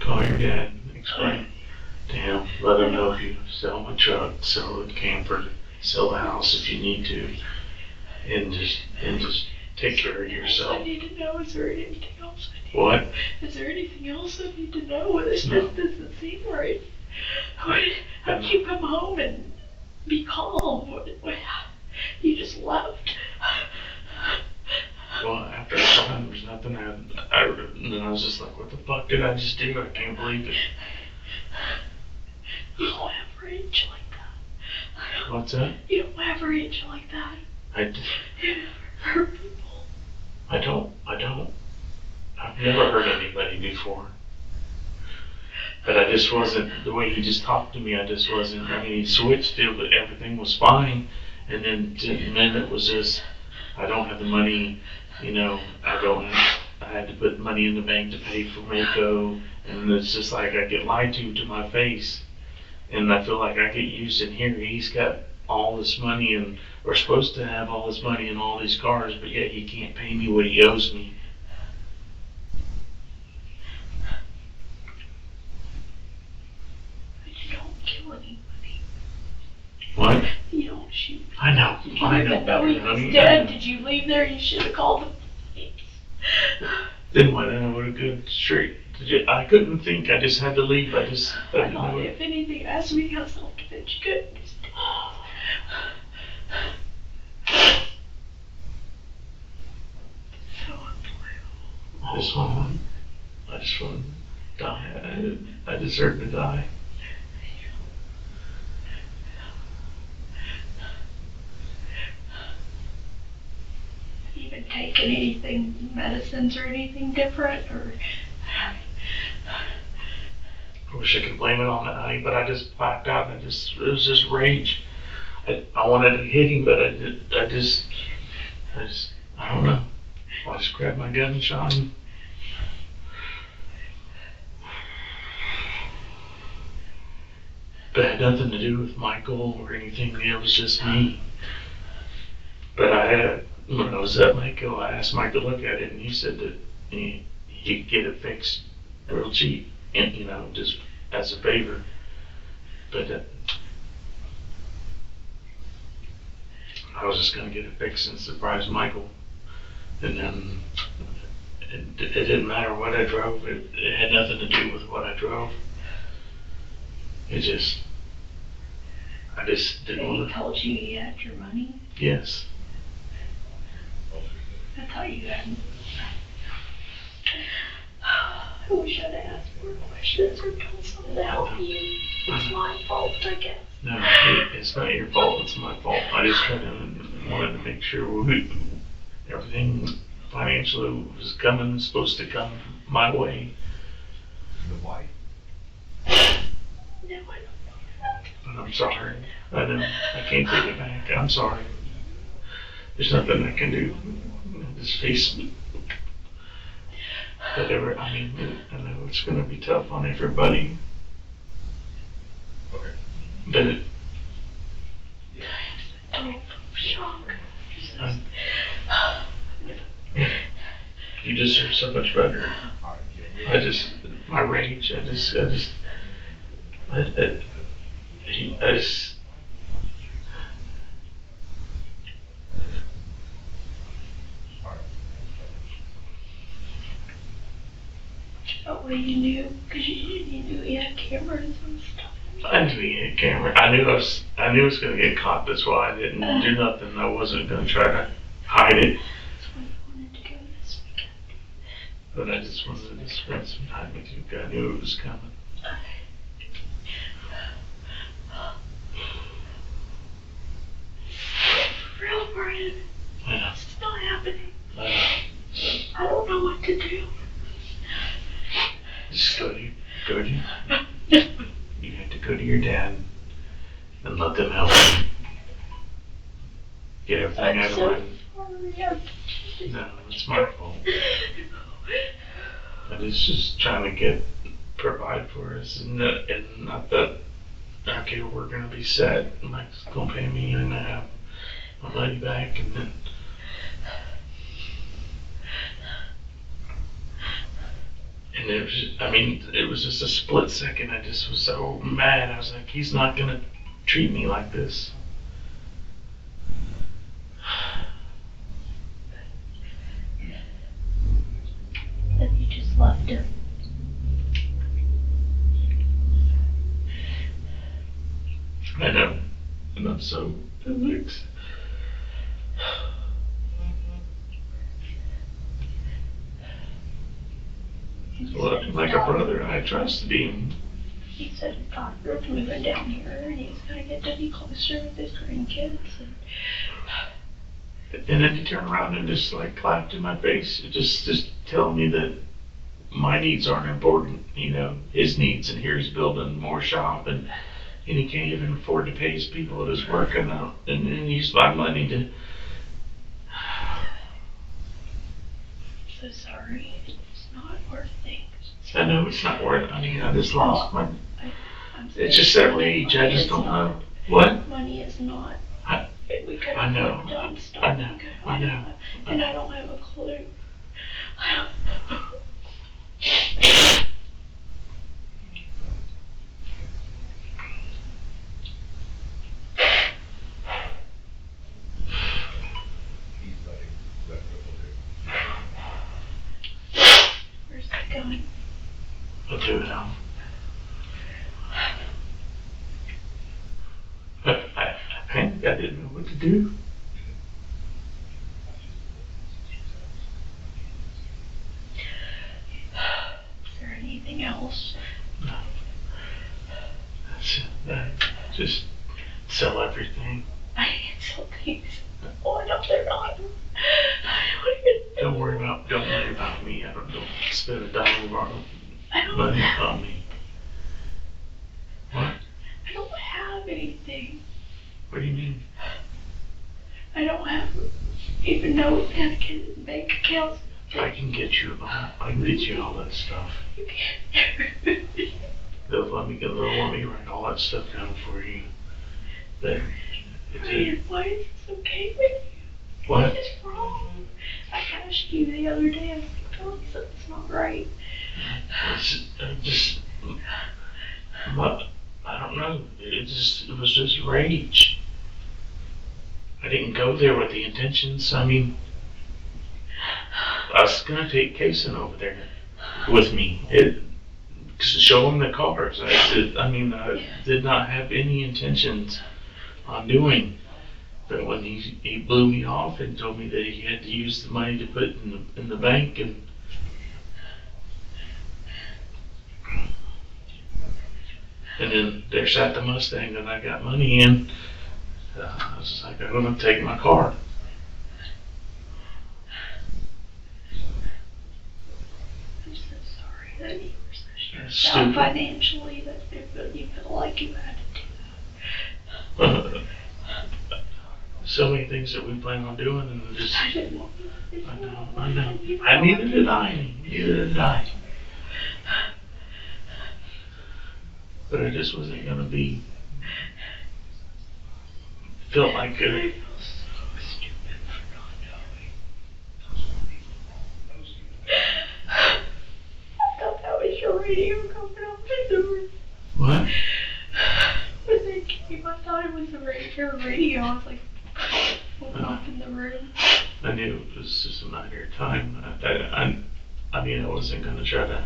call your dad and explain to him. Let him know if you sell my truck, sell the camper, sell the house if you need to. And just take care of I yourself. need to know, is there anything else I need? What? Is there anything else I need to know? This No. doesn't seem right. How'd you come home and be calm? You just left. Well, after I saw him, there was nothing. And then I was just like, what the fuck did I just do? I can't believe it. You don't have rage like that. What's that? You don't have rage like that. You never hurt people. I don't. I've never hurt anybody before. But I just wasn't, the way he just talked to me, I just wasn't, I mean, he switched it, but everything was fine. And then the minute was just, I don't have the money, I had to put money in the bank to pay for Mako. And it's just like I get lied to my face. And I feel like I get used in here. He's got all this money and we're supposed to have all this money and all these cars, but yet he can't pay me what he owes me. But you don't kill anybody. What? You don't shoot. I know. Did you I even know. know he was dead? Did you leave there? You should have called the police. Then what? I would have gone straight. I couldn't think. I just had to leave. I I didn't thought know. if anything, ask me else, I'll such goodness. So unbelievable. I just want to die. I deserve to die. Even taken anything, medicines or anything different, or I wish I could blame it on that, honey, but I just blacked out and it was just rage. I wanted to hit him, but I don't know. I just grabbed my gun and shot him. But it had nothing to do with Michael or anything. It was just me. But when I was at Michael, I asked Mike to look at it, and he said that he could get it fixed real cheap, and just as a favor. But I was just gonna get it fixed and surprise Michael, and then it didn't matter what I drove. It had nothing to do with what I drove. I just didn't want he to. told you he had your money. Yes. I thought you hadn't. I wish I'd asked more questions or done something to help you. It's my fault, I guess. No, it's not your fault. It's my fault. I just wanted to make sure everything financially was supposed to come my way. No, I don't. But I'm sorry. I know. I can't take it back. I'm sorry. There's nothing I can do. Just face me. Whatever. I know it's going to be tough on everybody. Okay. But Oh, shock. you deserve so much better. My rage. I just. Oh, well, you knew, because you knew he had cameras and stuff. I knew he had a camera. I knew I was going to get caught. That's why I didn't do nothing. I wasn't going to try to hide it. That's why you wanted to go this weekend. But I just wanted to spend some time with you. I knew it was coming. For real, Brian, I know. this is not happening. I know. I don't know what to do. Just go to you have to go to your dad and let them help you. Get everything I'm out of so line. sorry. No, it's my fault. I was just trying to provide for us, and I thought, okay, we're gonna be set. Mike's gonna pay me, and I have my money back, and then. And it was just a split second. I just was so mad. I was like, he's not gonna treat me like this. That you just left him. I know. And I'm so vexed. Well, like a brother, I trusted him. He said his doctor's moving down here and he's gonna get to be closer with his grandkids. And then he turned around and just like clapped in my face, just telling me that my needs aren't important, his needs, and here's building more shop, and he can't even afford to pay his people at his work, and use my money to. So sorry. It's not worth things. I know it's not worth it. I just lost my. I'm It's just that rage. I just don't know what. Money is not. We could I know. have done stuff. I know. I know. And I don't have a clue. Where's that going? I'll do it now. I didn't know what to do. Is there anything else? That's it. Just sell everything. I can't sell things. Oh, no, they're not. What are you gonna do? Don't worry about me. I don't spend a dime on I don't money have, on me. What? I don't have anything. What do you mean? I don't have even know dedicated bank accounts. I can get you all that stuff. You can't. They'll let me write all that stuff down for you. There. Ryan, why is this okay with you? What? What is wrong? I asked you the other day, I was like, tell me something's not right. I don't know. It was just rage. I didn't go there with the intentions. I mean, I was gonna take Kason over there with me. Show him the cars. I did not have any intentions on doing. But when he blew me off and told me that he had to use the money to put in the bank, and then there sat the Mustang that I got money in. I was just like, I'm gonna take my car. I'm so sorry that you were so That's stressed out stupid. financially that you felt like you had to do. So many things that we plan on doing, and just I didn't want you. I know. Neither did I. But it just wasn't gonna be. Felt like I it. feel so stupid for not knowing. I thought that was your radio coming off the door. What? When they came, I thought it was your radio. I was like, open up in the room. I knew it was just a matter of time. I mean, I wasn't gonna try to.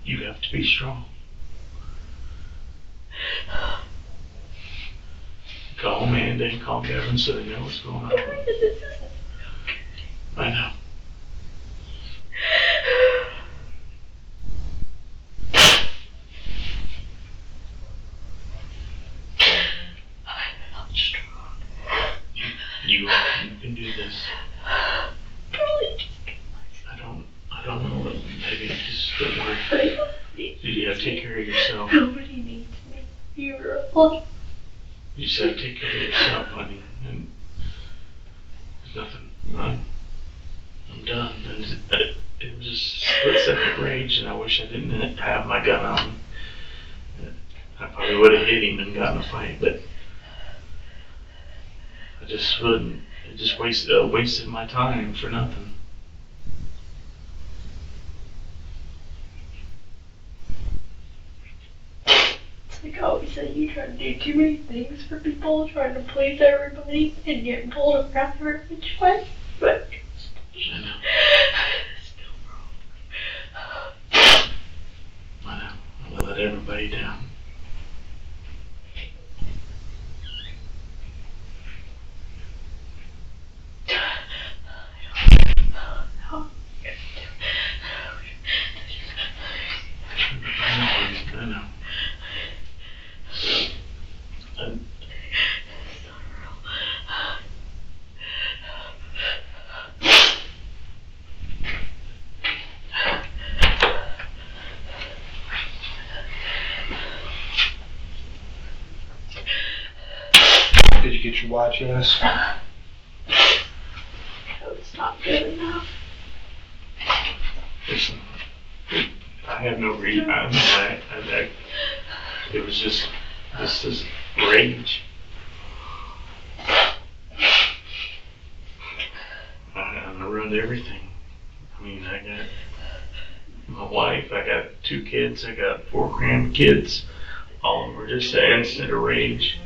You have to be strong. Call Amanda and call Gavin so they know what's going on. I know. I'm strong. You can do this. I don't know what, maybe just don't worry. You have to take care of yourself. Nobody needs me. You're lucky. You just have to take care of yourself, honey. And there's nothing. I'm done. And it was just split second rage, and I wish I didn't have my gun on me. I probably would have hit him and gotten a fight, but I just wouldn't. It just wasted my time for nothing. Like I always say, you try to do too many things for people, trying to please everybody, and getting pulled around every which way. But I know. still wrong. I know. I'm gonna let everybody down. I know. Did you get your watch, Janice? No, it's not good enough. Listen, I have no reason. It was just this is rage. I run everything. I mean, I got my wife, I got 2 kids, I got 4 grandkids. All of them were just an instant of rage.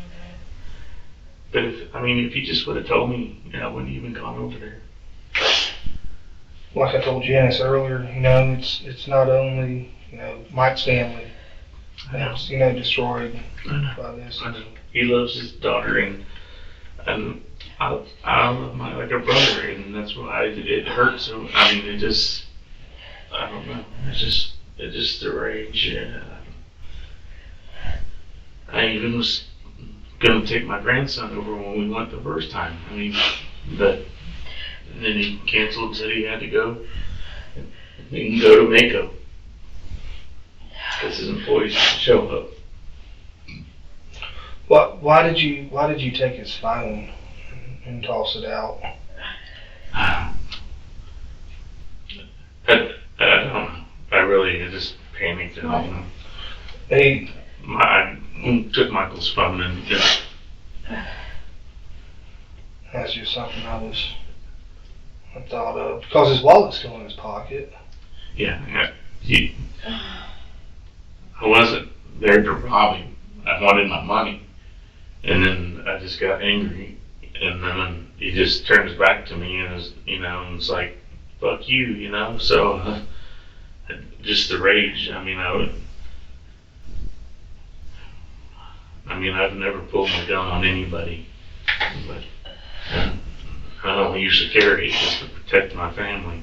But if you just would have told me, I wouldn't have even gone over there. Like I told Janice earlier, it's not only, Mike's family. that's, destroyed I know. by this. I know. He loves his daughter, and I love my like a brother, and that's why it hurts so. I mean, I don't know. It's just the rage. Yeah. I even was gonna take my grandson over when we went the first time. I mean, but then he canceled and said he had to go. He can go to Mako because his employees show up. Why did you take his phone and toss it out? I don't know. I just panicked. I don't know. I took Michael's phone and just. That's just something I thought of, because his wallet's still in his pocket. Yeah. I wasn't there to rob him. I wanted my money, and then I just got angry, and then he just turns back to me and is, and it's like, "Fuck you," So just the rage. I've never pulled my gun on anybody, but I don't usually carry it just to protect my family.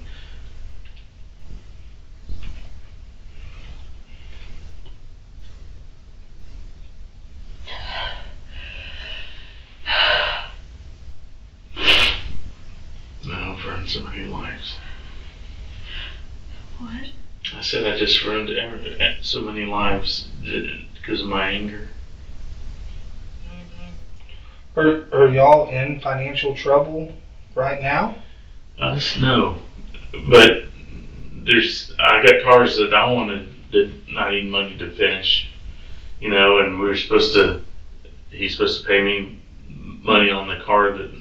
No, for so many lives. What? I said I just ruined so many lives because of my anger. Are y'all in financial trouble right now? No, but I got cars that I wanted that not even money to finish, and he's supposed to pay me money on the car that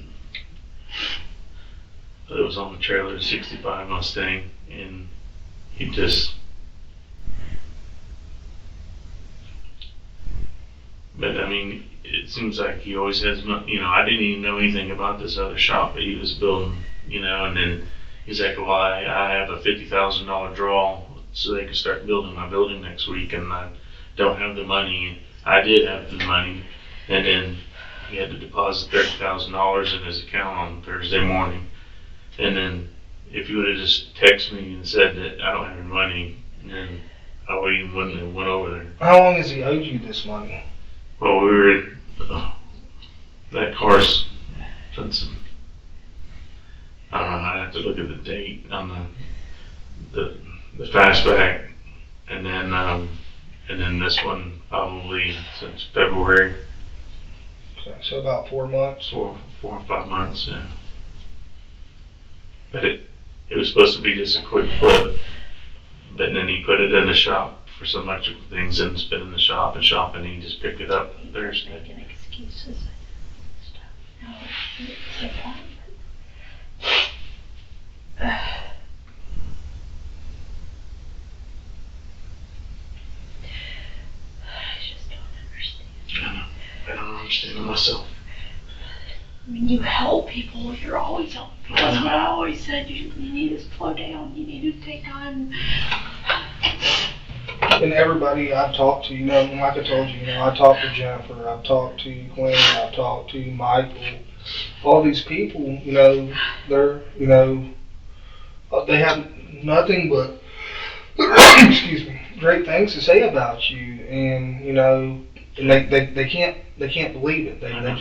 was on the trailer, the 65 Mustang, and he just, but it seems like he always has money. I didn't even know anything about this other shop that he was building, and then he's like, well, I have a $50,000 draw so they can start building my building next week, and I don't have the money. I did have the money, and then he had to deposit $30,000 in his account on Thursday morning, and then if you would have just texted me and said that I don't have any money, then I wouldn't have went over there. How long has he owed you this money? Well, we were in that car's since, I don't know, I'd have to look at the date on the fastback, and then this one probably since February. Okay, so about 4 months. 4 or 5 months, yeah. But it was supposed to be just a quick flip, but then he put it in the shop for some electrical things, and it's been in the shop, and he just picked it up Thursday. Making excuses and stuff. No, it's fine. I just don't understand. I don't understand it myself. You help people, you're always helping people. That's what I always said, you need to slow down, you need to take time. And everybody I've talked to, like I told you, I talked to Jennifer, I've talked to Glenn, I've talked to Michael. All these people, they're, they have nothing but, excuse me, great things to say about you, and and they can't believe it. I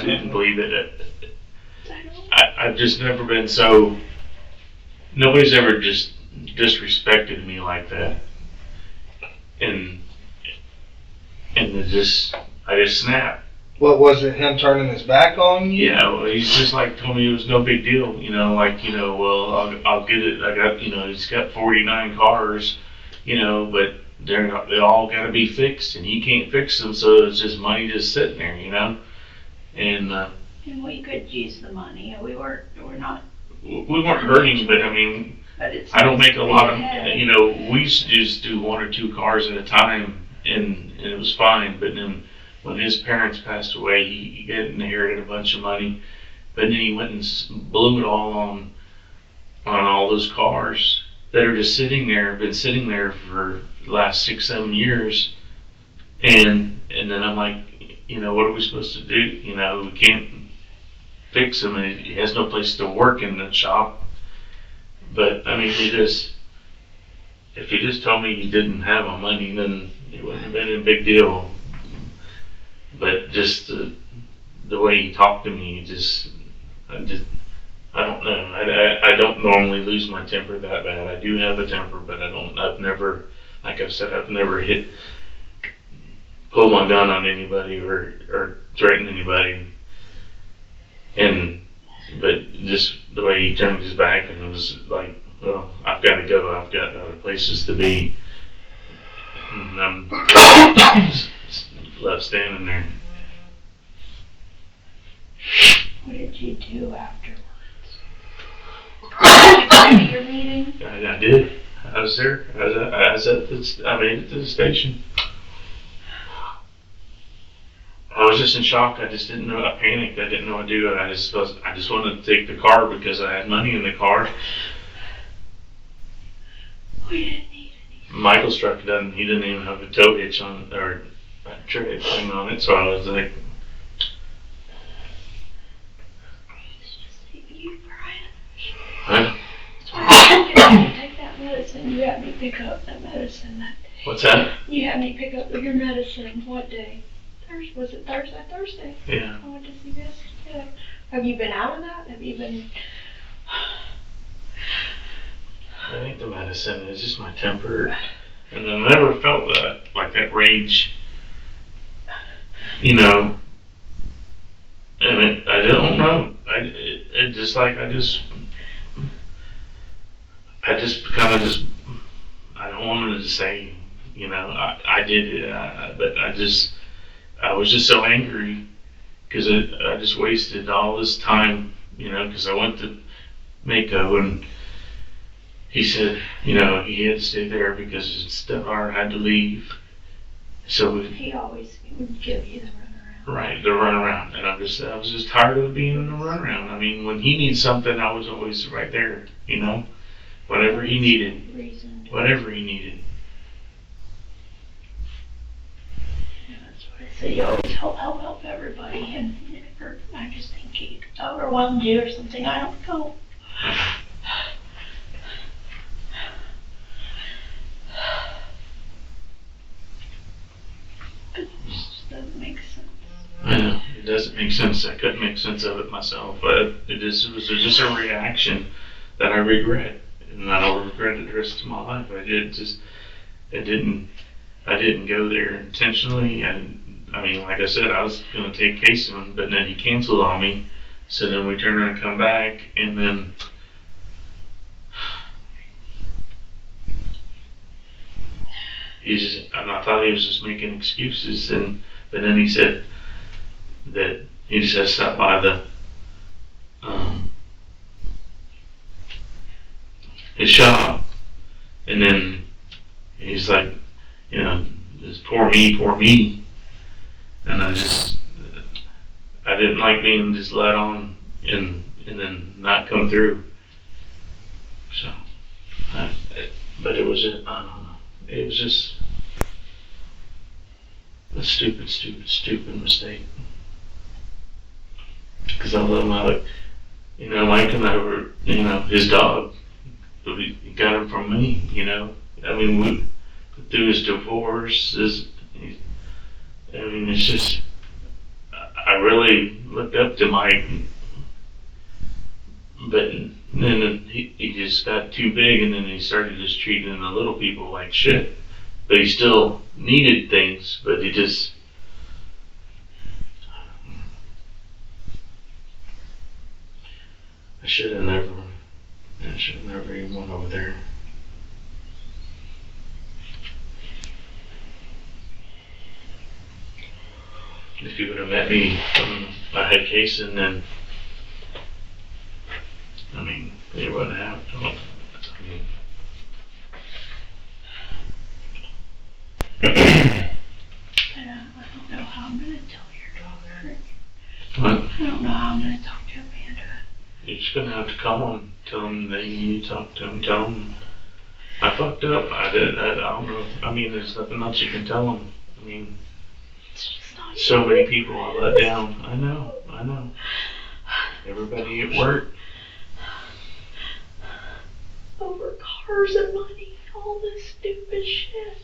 didn't believe it. I've just never been so. Nobody's ever just disrespected me like that, and I just snapped. What was it? Him turning his back on you? Yeah, well, he's just like told me it was no big deal. Well, I'll get it. I got, he's got 49 cars, but they all got to be fixed, and he can't fix them, so it's just money just sitting there, And we could use the money. We weren't hurting, but I don't make a lot of, we used to just do 1 or 2 cars at a time, and it was fine. But then when his parents passed away, he inherited a bunch of money, but then he went and blew it all on all those cars. that are just sitting there, been sitting there for the last 6-7 years, and then I'm like, you know, what are we supposed to do? You know, we can't fix him, and he has no place to work in the shop. But I mean, if he just told me he didn't have my money, then it wouldn't have been a big deal. But just the way he talked to me, I don't know. I don't normally lose my temper that bad. I do have a temper, but I've never, like I've said, I've never pulled my gun on anybody or threatened anybody. But just the way he turned his back and it was like, well, I've got to go. I've got other places to be. And I'm just left standing there. What did you do afterwards? Did you go to your meeting? I did. I was there. I made it to the station. I was just in shock. I just didn't know. I panicked. I didn't know what to do. I just wanted to take the car because I had money in the car. We didn't need any. Michael's truck he didn't even have a tow hitch on or a tread thing on it. So I was like, It's just you, huh? Brian. You take that medicine. You had me pick up that medicine that day. What's that? You had me pick up your medicine. What day? Was it Thursday? Thursday. Yeah. I went to see this. Yeah. Have you been out of that? Have you been? I think the medicine is just my temper, and I never felt that rage. You know. And I don't know. I just I don't want to say, you know, I did it, but I was just so angry because I just wasted all this time, you know, because I went to Mako and he said, you know, he had to stay there because his stepdaughter had to leave. So He always would give you the runaround. right, the runaround, and I was just tired of being in the runaround. I mean, when he needs something, I was always right there, you know, whatever he needed, whatever he needed. That's what I say. You always help everybody, and I just think he overwhelmed you or something. I don't know. It just doesn't make sense. I know, it doesn't make sense. I couldn't make sense of it myself, but it was just a reaction that I regret, and I'll regret it the rest of my life. I didn't go there intentionally, and I mean, like I said, I was going to take Casey, but then he canceled on me, so then we turned around and come back, and then and I thought he was just making excuses, but then he said that he just had to stop by his shop, and then he's like, you know, just poor me, and I didn't like being just let on and then not come through. So, but it was I don't know. It was just a stupid mistake. Because I love my, you know, Mike and I were, you know, his dog. He got him from me, you know. I mean, through his divorce, it's just, I really looked up to Mike. But then he just got too big, and then he started just treating the little people like shit. But he still needed things, but he just, I should have never even went over there. If you would have met me when I had case, and then, I mean, you wouldn't have. I don't know how I'm going to tell your daughter. What? I don't know how I'm going to talk to Amanda. You're just gonna have to call him, tell him that you need to talk to him, tell him I fucked up. I don't know. I mean, there's nothing else you can tell them. I mean, It's just not so even many what it people I is. let down. I know. Everybody at work. Over cars and money, all this stupid shit.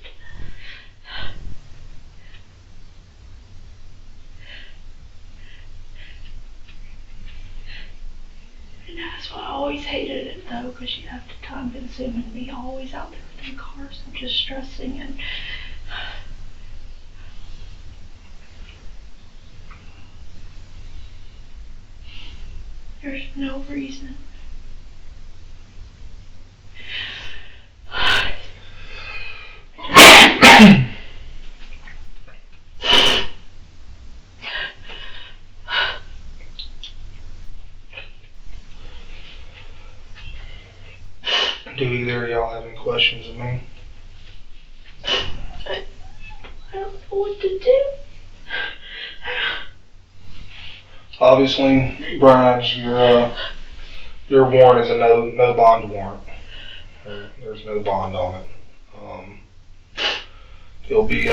And that's why I always hated it though, because you have to time consuming me always out there with them cars. I'm just stressing and there's no reason. Do either of y'all have any questions of me? I don't know what to do. Obviously, Brian, your warrant is a no bond warrant. There's no bond on it. He'll be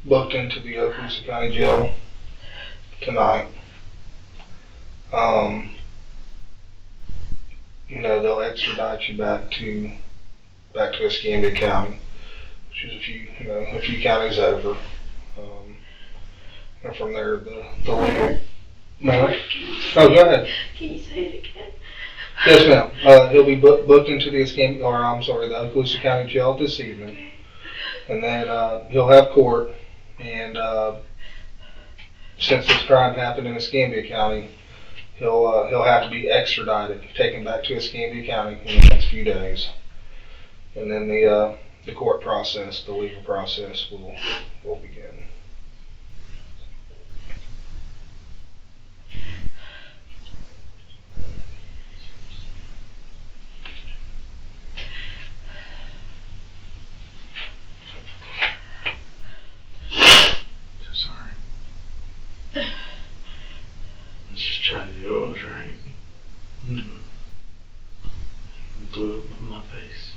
booked into the Escambia County Jail tonight. They'll extradite you back to Escambia County, which is a few counties over. And from there, the legal. No. Oh, go ahead. Can you say it again? Yes, ma'am. He'll be booked into the the Escambia County Jail this evening, and then he'll have court. And since this crime happened in Escambia County, he'll have to be extradited, taken back to Escambia County in the next few days, and then the court process, the legal process, will begin. Just trying to do what was right. Blew up in my face.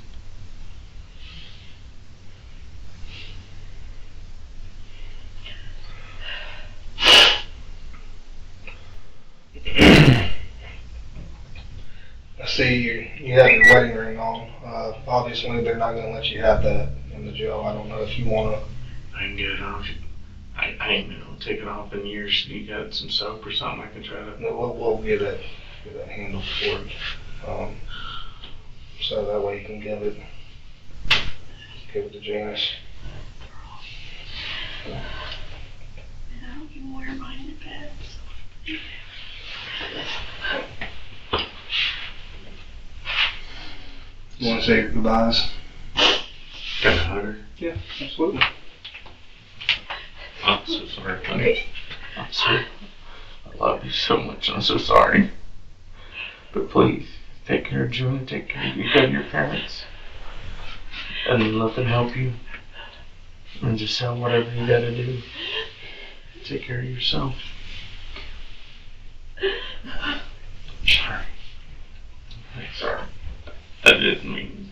I see you have your wedding ring on. Obviously, they're not going to let you have that in the jail. I don't know if you want to. I can get it off. I ain't been able to take it off in years. You got some soap or something I can try to. We'll get that handled for you. So that way you can give it to Janice. And I don't even wear mine in bed. You want to say your goodbyes? Can I hug her? Yeah, absolutely. I'm so sorry, honey. I love you so much. I'm so sorry. But please, take care of Julie, take care of you and your parents. And let them help you. And just sell whatever you gotta do. Take care of yourself. Sorry. I'm sorry. I didn't mean.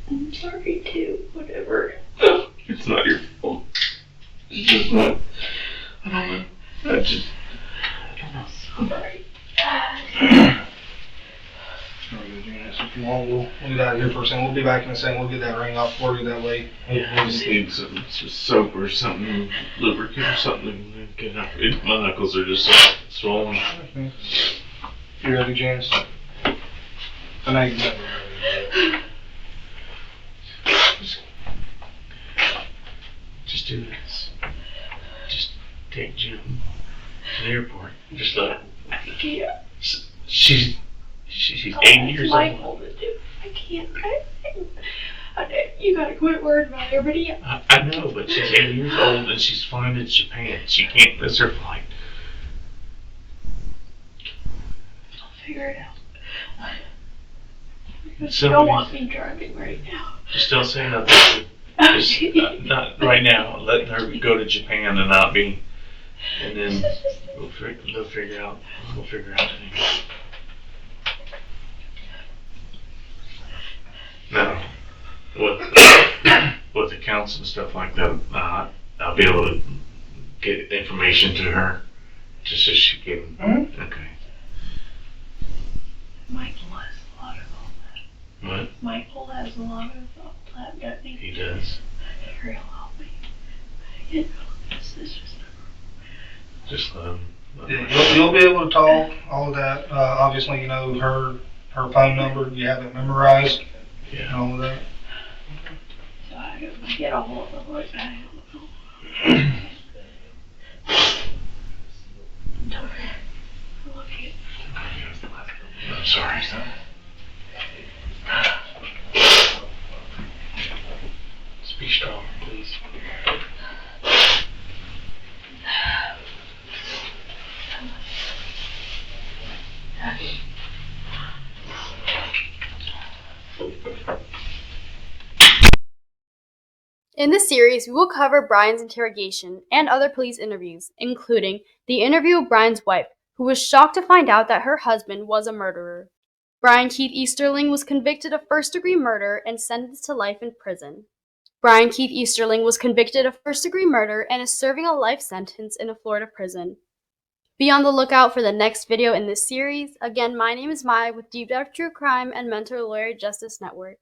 I'm sorry too, whatever. It's not your fault. It's just not. I don't know. I don't know. Sorry. Alright, Janice, if you want, we'll get out of here for a second. We'll be back in a second. We'll get that ring off for you that way. I just need some just soap or something, lubricant or something to get out. My knuckles are just so swollen. Okay. You ready, Janice? I know you're never ready. Just do this. Just take Jim to the airport. Just let her. Yeah. She's 80 years my old. fault to do. I can't. You gotta quit worrying about everybody else. I know, but she's 80 years old and she's flying to Japan. She can't miss her flight. I'll figure it out. You Somebody- don't want me driving right now. Just don't say nothing. Just not right now. Letting her go to Japan and not be, and then they'll figure out. We'll figure out things. No, with accounts and stuff like that, I'll be able to get information to her, just as she can. Mhm. Okay. Michael has a lot of all that. What? Michael has a lot of all that, doesn't he? He does. He'll help me. You know, this is Just let him. You'll be able to talk, all of that. Obviously, you know her phone number. You have it memorized. Yeah. And all of that. so I don't get all of them. Like, I don't know. Look at I'm sorry. Be strong, please. In this series, we will cover Brian's interrogation and other police interviews, including the interview of Brian's wife, who was shocked to find out that her husband was a murderer. Brian Keith Easterling was convicted of first-degree murder and sentenced to life in prison. Brian Keith Easterling was convicted of first-degree murder and is serving a life sentence in a Florida prison. Be on the lookout for the next video in this series. Again, my name is Mai with Deep Dive True Crime and Mentor Lawyer Justice Network.